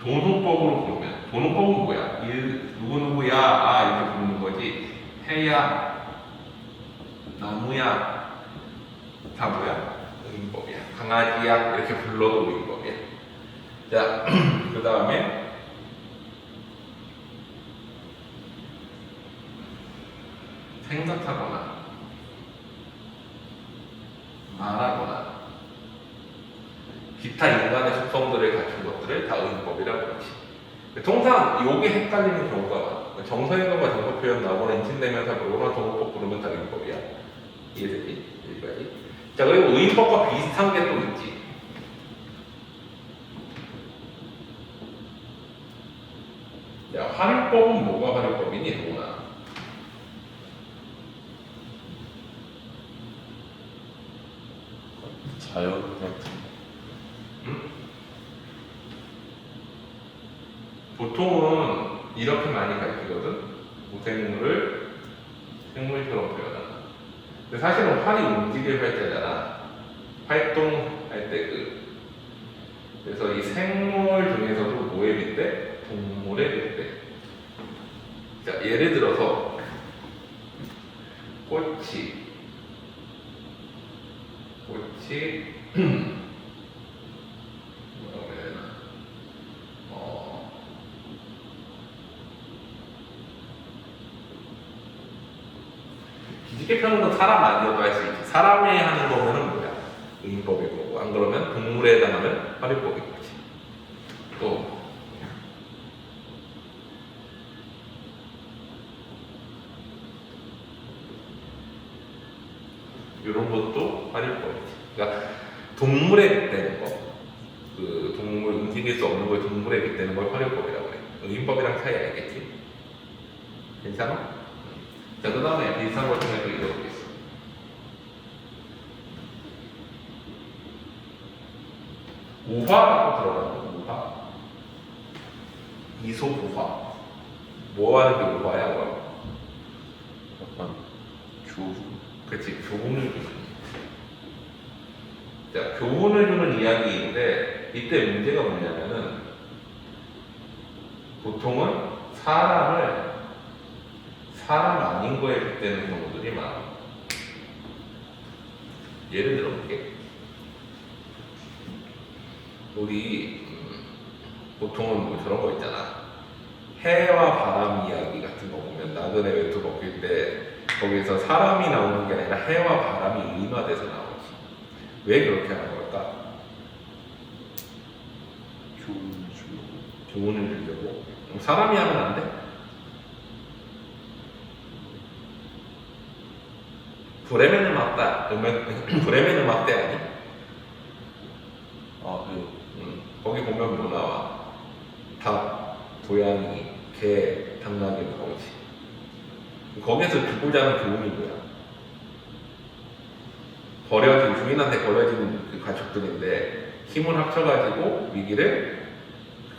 도노법으로 부르면 도노법은 뭐야? 누구누구야 이렇게 부르는 거지. 해야, 나무야 다 뭐야? 의미법이야. 강아지야 이렇게 불러도 의미법이야. 자, 그 다음에 생각하거나 말하거나 기타 인간의 속성들을 갖춘 것들을 다 의미법이라고 그러지. 통상 요게 헷갈리는 경우가 많아. 정서행동과 정서 표현 나오거나 인칭대명사 부르거나 도노법 부르면 다 의미법이야. 이해되지? 여기까지. 자, 그리고 의미법과 비슷한 게 또 있지. 야, 활용법은 뭐가 활용법이니? 누구나. 자연 같은 보통은 이렇게 많이 가르치거든. 무생물을 생물처럼 표현한다. 근데 사실은 활이 움직일 활자잖아. 활동할 때 그래서 이 생물 중에서도 뭐에 빗대? 동물에 빗대. 자, 예를 들어서 꽃이 뭐라고 해야 되나? 뒤집게 펴는 건 사람 아니어도 할 수 있지. 사람이 하는 거면은 뭐야? 의미법일 거고, 안 그러면 동물에 해당하면 활용법인 거지. 또 이런 것도 활용법이지. 그러니까 동물에 빗대는 거, 동물 움직일 수 없는 걸 동물에 빗대는 걸 활용법이라고 해. 의미법이랑 차이 알겠지? 괜찮아? 자, 그 다음에 비슷한 것 중에 또 이거 있어. 우화라고 들어봤는데, 우화. 이솝우화. 뭐 하는 게 우화야, 뭐? 약간 교훈 그치, 교훈을 주는. 자, 교훈을 주는 이야기인데, 이때 문제가 뭐냐면은, 보통은 사람 아닌 거에 빗대는 경우들이 많아. 예를 들어 볼게. 우리 보통은 뭐 저런 거 있잖아. 해와 바람 이야기 같은 거 보면 나그네 외투 벗길 때 거기서 사람이 나오는 게 아니라 해와 바람이 의인화돼서 나오지. 왜 그렇게 하는 걸까? 교훈을 주려고. 사람이 하면 안 돼? 브레멘 음악다. 브레멘 음악대 아니? 거기 보면 뭐 나와? 닭, 고양이, 개, 당나귀 나오지. 거기에서 주고자 하는 교훈이 뭐야? 주인한테 버려진 그 가축들인데 힘을 합쳐가지고 위기를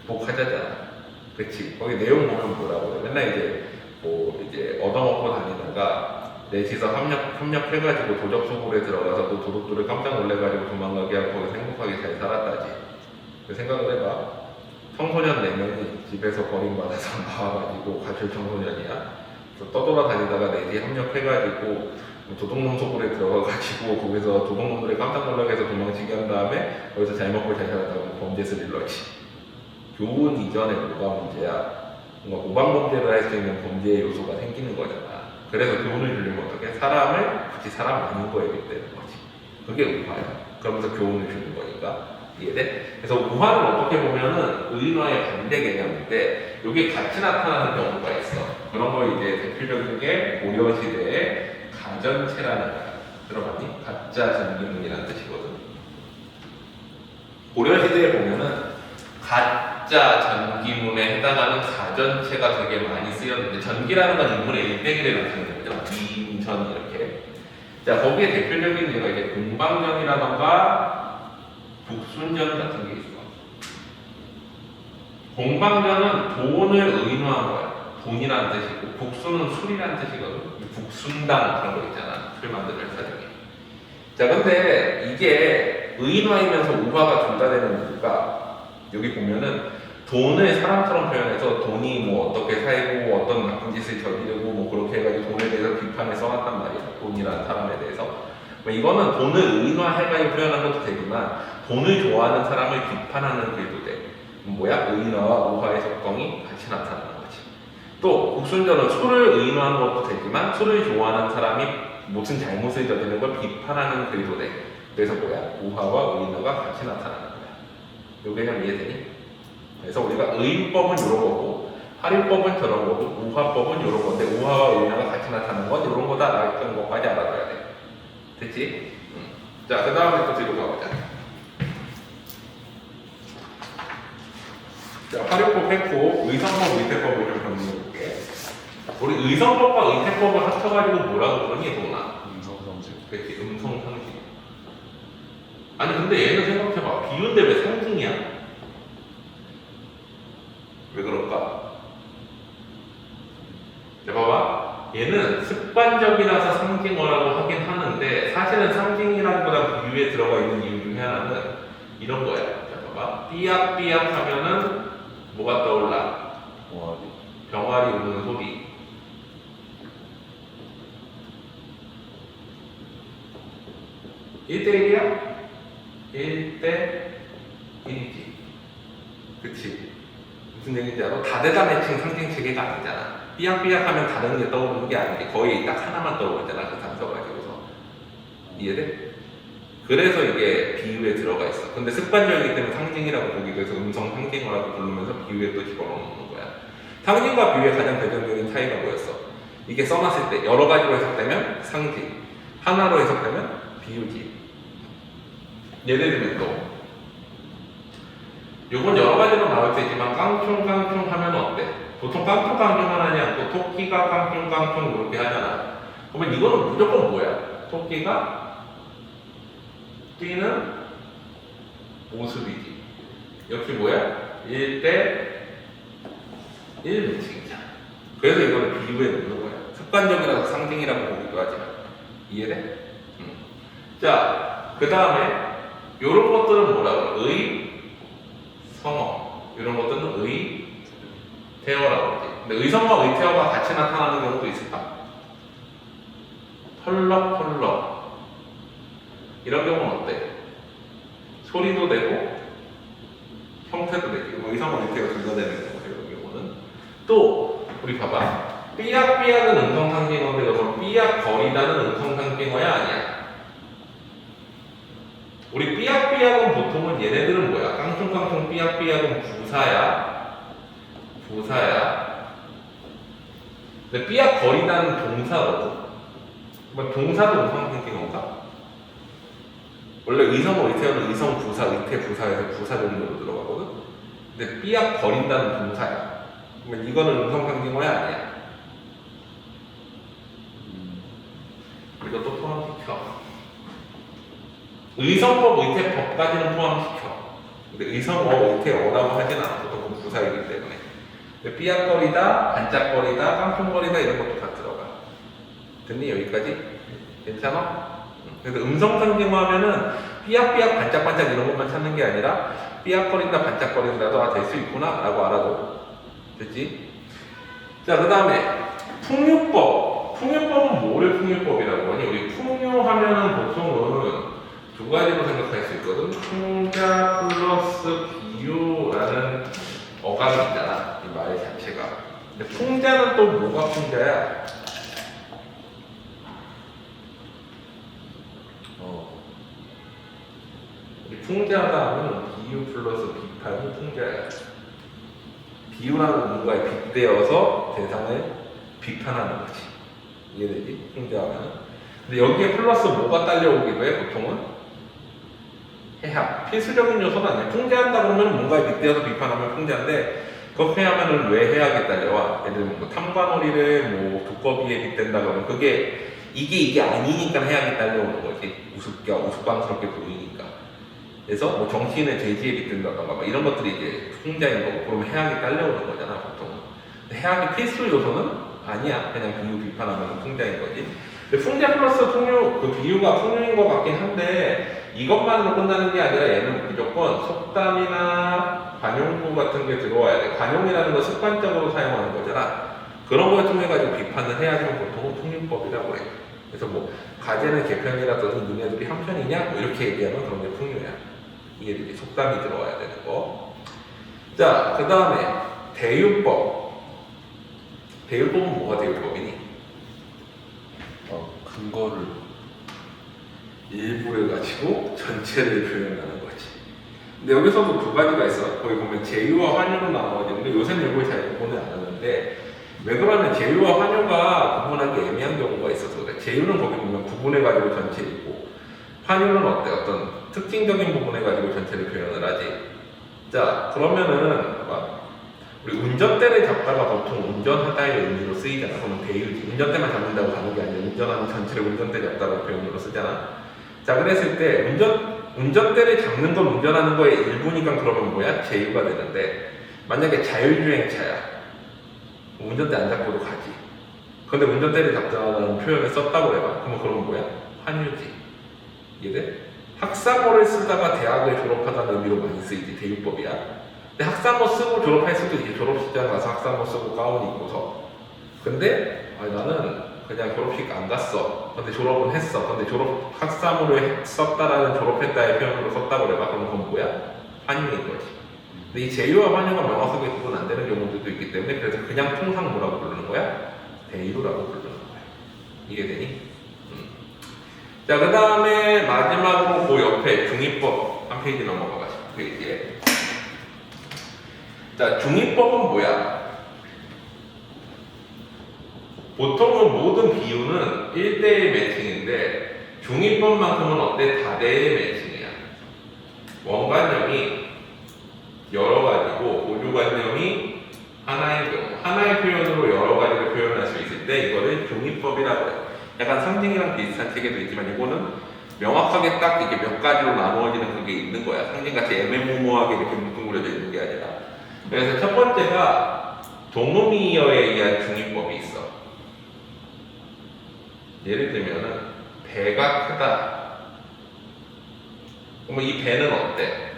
극복하자잖아. 그치? 거기 내용 보면 뭐라고 해? 맨날 이제 얻어먹고 다니다가 넷이서 협력해가지고 도적 소굴에 들어가서 또 도둑들을 깜짝 놀래가지고 도망가게 하고 거기서 행복하게 잘 살았다지. 그 생각을 해봐. 청소년 4명이 집에서 버림받아서 나와가지고 가출 청소년이야. 떠돌아다니다가 넷이 협력해가지고 도둑놈 소굴에 들어가가지고 거기서 도둑놈들을 깜짝 놀라게 해서 도망치게 한 다음에 거기서 잘 먹고 잘 살았다고 범죄를 일러지. 교훈 이전에 뭐가 문제야? 뭔가 모방범죄를 할 수 있는 범죄의 요소가 생기는 거잖아. 그래서 교훈을 주려면 어떻게? 사람을 굳이 사람 아닌 거에 빗대는 거지. 그게 우화야. 그러면서 교훈을 주는 거니까. 이해돼? 그래서 우화는 어떻게 보면은 의인화의 반대 개념인데 이게 같이 나타나는 경우가 있어. 그런 거 이제 대표적인 게 고려시대의 가전체라는 거야. 들어봤니? 가짜 전기문이라는 뜻이거든. 고려시대에 보면은 가짜 전기문에 해당하는 가전체가 되게 많이 쓰였는데, 전기라는 건 인문의 일대기를 나타내는 거죠. 인전 이렇게. 자, 거기에 대표적인 예가 이제 공방전이라던가 북순전 같은 게 있어. 공방전은 돈을 의노한 거야. 돈이라는 뜻이고, 북순은 술이라는 뜻이거든. 북순당 그런 거 있잖아. 술 만드는 회사 중에. 자, 근데 이게 의인화이면서 우화가 둘 다 되는 이유가, 여기 보면은 돈을 사람처럼 표현해서 돈이 뭐 어떻게 살고 어떤 나쁜 짓을 저지르고 뭐 그렇게 해가지고 돈에 대해서 비판을 써놨단 말이야. 돈이라는 사람에 대해서. 뭐 이거는 돈을 의인화해가지고 표현한 것도 되지만, 돈을 좋아하는 사람을 비판하는 글도 돼. 뭐야? 의인화와 우화의 적성이 같이 나타나는 거지. 또 국순전은 술을 의인화한 것도 되지만, 술을 좋아하는 사람이 무슨 잘못을 저지르는 걸 비판하는 글도 돼. 그래서 뭐야? 우화와 의인화가 같이 나타나는 거야. 요 개념 이해되니? 그래서 우리가 의인법은 이런 거고, 활용법은 저런 거고, 우화법은 이런 건데, 우화와 의인화가 같이 나타나는 건 이런 거다 라는 것까지 알아둬야 돼. 됐지? 자, 그 다음에 또 뒤로 가보자. 자, 활용법 했고, 의성법, 의태법을 좀 정리해볼게. 우리 의성법과 의태법을 합쳐가지고 뭐라고 그러니, 동아? 음성상징. 그렇지, 음성상징. 아니, 근데 얘는 생각해봐. 비유인데 왜 상징이야? 왜 그럴까? 자, 봐봐. 얘는 습관적이라서 상징어라고 하긴 하는데, 사실은 상징이라기보다 비유에 들어가 있는 이유 중에 하나는 이런 거야. 자, 봐봐. 삐약삐약 하면은 뭐가 떠올라? 동아리. 병아리 우는 소리. (1대1이야) 1대1이지. 그치? 무슨 얘기인지 알아? 다대다매칭 상징 체계가 아니잖아. 삐약삐약 하면 다른 게 떠오르는 게 아닌데 거의 딱 하나만 떠오르잖아. 그 단서 가지고서. 이해돼? 그래서 이게 비유에 들어가 있어. 근데 습관적이기 때문에 상징이라고 보기도 해서 음성 상징어라고 부르면서 비유에 또 집어넣는 거야. 상징과 비유의 가장 대표적인 차이가 뭐였어? 이게 써놨을 때 여러 가지로 해석되면 상징, 하나로 해석되면 비유지. 예를 들면 또 요건 여러 가지로 나올 수 있지만 깡충깡충 하면 어때? 보통 깡충깡충만 하지 않고 토끼가 깡충깡충 이렇게 하잖아. 그러면 이거는 무조건 뭐야? 토끼가 뛰는 모습이지. 역시 뭐야? 1대1 매칭이잖아. 그래서 이거는 비유에 넣는 거야. 습관적이라서 상징이라고 보기도 하지만. 이해돼? 자, 그 다음에 요런 것들은 뭐라고? 의, 성어. 이런 것들은 의, 태어라고 그러지. 근데 의성어와 의태어가 같이 나타나는 경우도 있을까? 펄럭펄럭. 이런 경우는 어때? 소리도 내고 형태도 내고 의성어 의태어 둘 다 되는 경우죠. 이런 경우는 또 우리 봐봐. 삐약삐약은 음성상징어인데 그럼 삐약거리다는 음성상징어야 아니야? 우리 삐약삐약은 보통은 얘네들은 뭐야? 깡충깡충 삐약삐약은 부사야. 부사야. 근데 삐약거리다는 동사거든. 뭐 동사도 음성상징어인가? 원래 의성어 의태어는 의성 부사, 의태 부사에서 부사 정도로 들어가거든. 근데 삐약거린다는 동사야. 그러면 이거는 음성상징어야 아니야? 이것도 포함시켜. 의성법, 의태법까지는 포함시켜. 근데 의성어, 의태어라고 하진 않아. 보통 부사이기 때문에. 근데 삐약거리다, 반짝거리다, 깡통거리다 이런 것도 다 들어가. 됐니? 여기까지? 괜찮아? 그래서 음성상징어 하면은 삐약삐약, 반짝반짝 이런 것만 찾는 게 아니라 삐약거린다, 반짝거린다도 될 수 있구나 라고 알아도 됐지? 자, 그 다음에 풍류법. 풍류법은 뭐를 풍류법이라고 하니? 우리 풍류하면은 보통은 두 가지로 생각할 수 있거든. 풍자 플러스 비유라는 어감이 있잖아. 이 말 자체가. 근데 풍자는 또 뭐가 풍자야? 풍자다 하면 비유 플러스 비판이 풍자야. 비유라는 뭔가에 빗대어서 대상을 비판하는 거지. 이해되지? 풍자하면. 근데 여기에 플러스 뭐가 딸려오기도 해, 보통은? 해학 필수적인 요소는 아니야. 풍자한다 그러면 뭔가에 빗대어서 비판하면 풍자인데 그렇게 하면은 왜 해학이 딸려와? 예를 들면 뭐 탐관오리를 뭐 두꺼비에 빗댄다 그러면 그게 이게 아니니까 해학이 딸려오는 거지. 우스꽝스럽게 보이니까. 그래서 뭐 정치인의 죄지에 빗댄다던가 뭐 이런 것들이 이제 풍자인 거고 그러면 해학이 딸려오는 거잖아 보통. 해학이 필수 요소는 아니야. 그냥 비유 비판하면 풍자인 거지. 근데 풍자 플러스 풍류 그 비유가 풍류인 것 같긴 한데 이것만으로 끝나는 게 아니라 얘는 무조건 속담이나 관용구 같은 게 들어와야 돼. 관용이라는 건 습관적으로 사용하는 거잖아. 그런 걸 통해 가지고 비판을 해야지만 보통은 풍류법이라고 해. 그래서 뭐 가재는 개편이라든지 너네들이 한편이냐 뭐 이렇게 얘기하면 그런 게 풍류야. 이게 이제 속담이 들어와야 되는 거. 자, 그 다음에 대유법. 대유법은 뭐가 대유법이니? 근거를 일부를 가지고 전체를 표현하는 거지. 근데 여기서도 두 가지가 있어. 거기 보면 제유와 환유로 나눠지는데 요새는 이걸 잘 구분을 안 하는데 왜 그러냐면 제유와 환유가 구분하기 애매한 경우가 있어서 그래. 제유는 거기 보면 구분해가지고 전체를 있고 환유는 어때? 어떤 특징적인 부분해가지고 전체를 표현을 하지. 자, 그러면은 봐봐. 우리 운전대를 잡다가 보통 운전하다의 의미로 쓰이잖아. 그러면 대유지. 운전대만 잡는다고 가는 게 아니라 운전하는 전체를 운전대 잡다고 표현으로 쓰잖아. 자, 그랬을 때 운전대를 잡는 건 운전하는 거의 일부니까 그러면 뭐야? 제유가 되는데 만약에 자율주행차야. 운전대 안 잡고도 가지. 근데 운전대를 잡자는 표현을 썼다고 해봐. 그러면 뭐야? 환유지. 이해돼? 학사모를 쓰다가 대학을 졸업하다는 의미로 많이 쓰이지. 대유법이야. 근데 학사모 쓰고 졸업할 수도 있지. 졸업식장 가서 학사모 쓰고 가운 입고서. 근데 나는 그냥 졸업식 안 갔어. 근데 졸업은 했어. 근데 학사모를 썼다라는 졸업했다의 표현으로 썼다고 그래봐. 그럼 그건 뭐야? 환유인 거지. 근데 이 제유와 환유가 명확하게 구분 안 되는 경우들도 있기 때문에 그래서 그냥 통상 뭐라고 부르는 거야? 대유라고 부르는 거야. 이해되니? 자, 그 다음에 마지막으로 그 옆에 중의법 한 페이지 넘어가봐. 10페이지에. 자, 중의법은 뭐야? 보통은 모든 비유는 1대1 매칭인데 중의법만큼은 어때? 다대의 매칭이야. 원관념이 여러 가지고 고유관념이 하나의 경우 하나의 표현으로 여러 가지를 표현할 수 있을 때 이거를 중의법이라고 해. 약간 상징이랑 비슷한 체계도 있지만 이거는 명확하게 딱 이렇게 몇 가지로 나누어지는 그게 있는 거야. 상징같이 애매모호하게 이렇게 뭉뚱그려져 있는 게 아니라. 그래서 첫 번째가 동음이어에 의한 중의법이 있어. 예를 들면은 배가 크다. 그러면 이 배는 어때?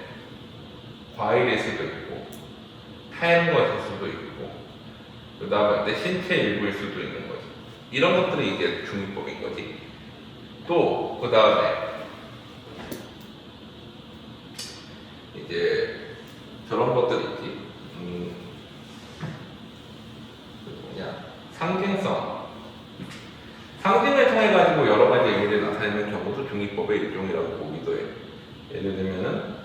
과일일 수도 있고 타는 것일 수도 있고 그 다음에 신체 일부일 수도 있는 거지. 이런 것들이 이제 중의법인 거지. 또 그 다음에 이제 저런 것들 있지. 상징성. 상징을 통해 가지고 여러 가지 의미를 나타내는 경우도 중의법의 일종이라고 보기도 해. 예를 들면은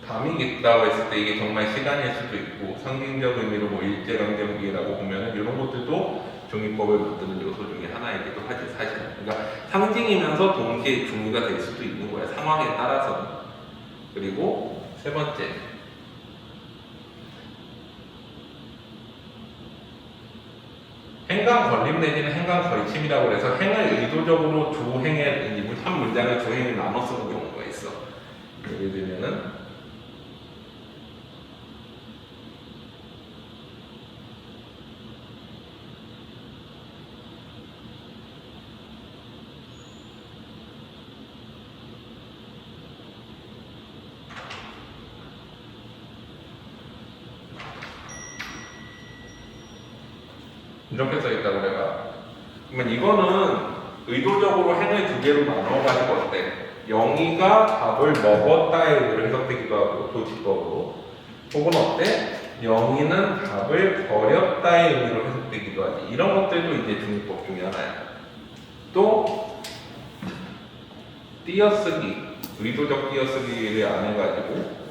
감이 깊다고 했을 때 이게 정말 시간일 수도 있고 상징적 의미로 뭐 일제강점기라고 보면은 이런 것들도 중의법을 만드는 요소 중에 하나이기도 하지 사실. 그러니까 상징이면서 동시에 중의가 될 수도 있는 거야 상황에 따라서는. 그리고 세 번째 행간 걸림 내지는 행간 걸침이라고 해서 행을 의도적으로 주행에 한 문장을 주행을 나눠 쓰는 경우가 있어. 예를 들면은 이렇게 써있다고 내가. 그러면 이거는 의도적으로 행을 두 개로 나눠가지고 어때? 영희가 밥을 먹었다의 의미로 해석되기도 하고 도지법으로. 혹은 어때? 영희는 밥을 버렸다의 의미로 해석되기도 하지. 이런 것들도 이제 중의법 중에 하나야. 또 띄어쓰기, 의도적 띄어쓰기를 안 해가지고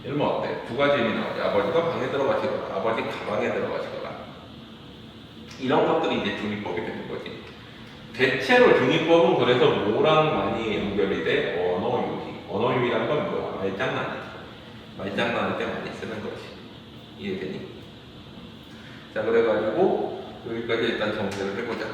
이러면 어때? 두 가지 의미 나오죠. 아버지가 방에 들어가시거나 아버지 가방에 들어가시거나 이런 것들이 이제 중의법이 되는 거지. 대체로 중의법은 그래서 뭐랑 많이 연결이 돼? 언어유희. 언어유희란 건 뭐야? 말장난이지. 말장난할 때 많이 쓰는 거지. 이해되니? 자, 그래가지고 여기까지 일단 정리를 해보자.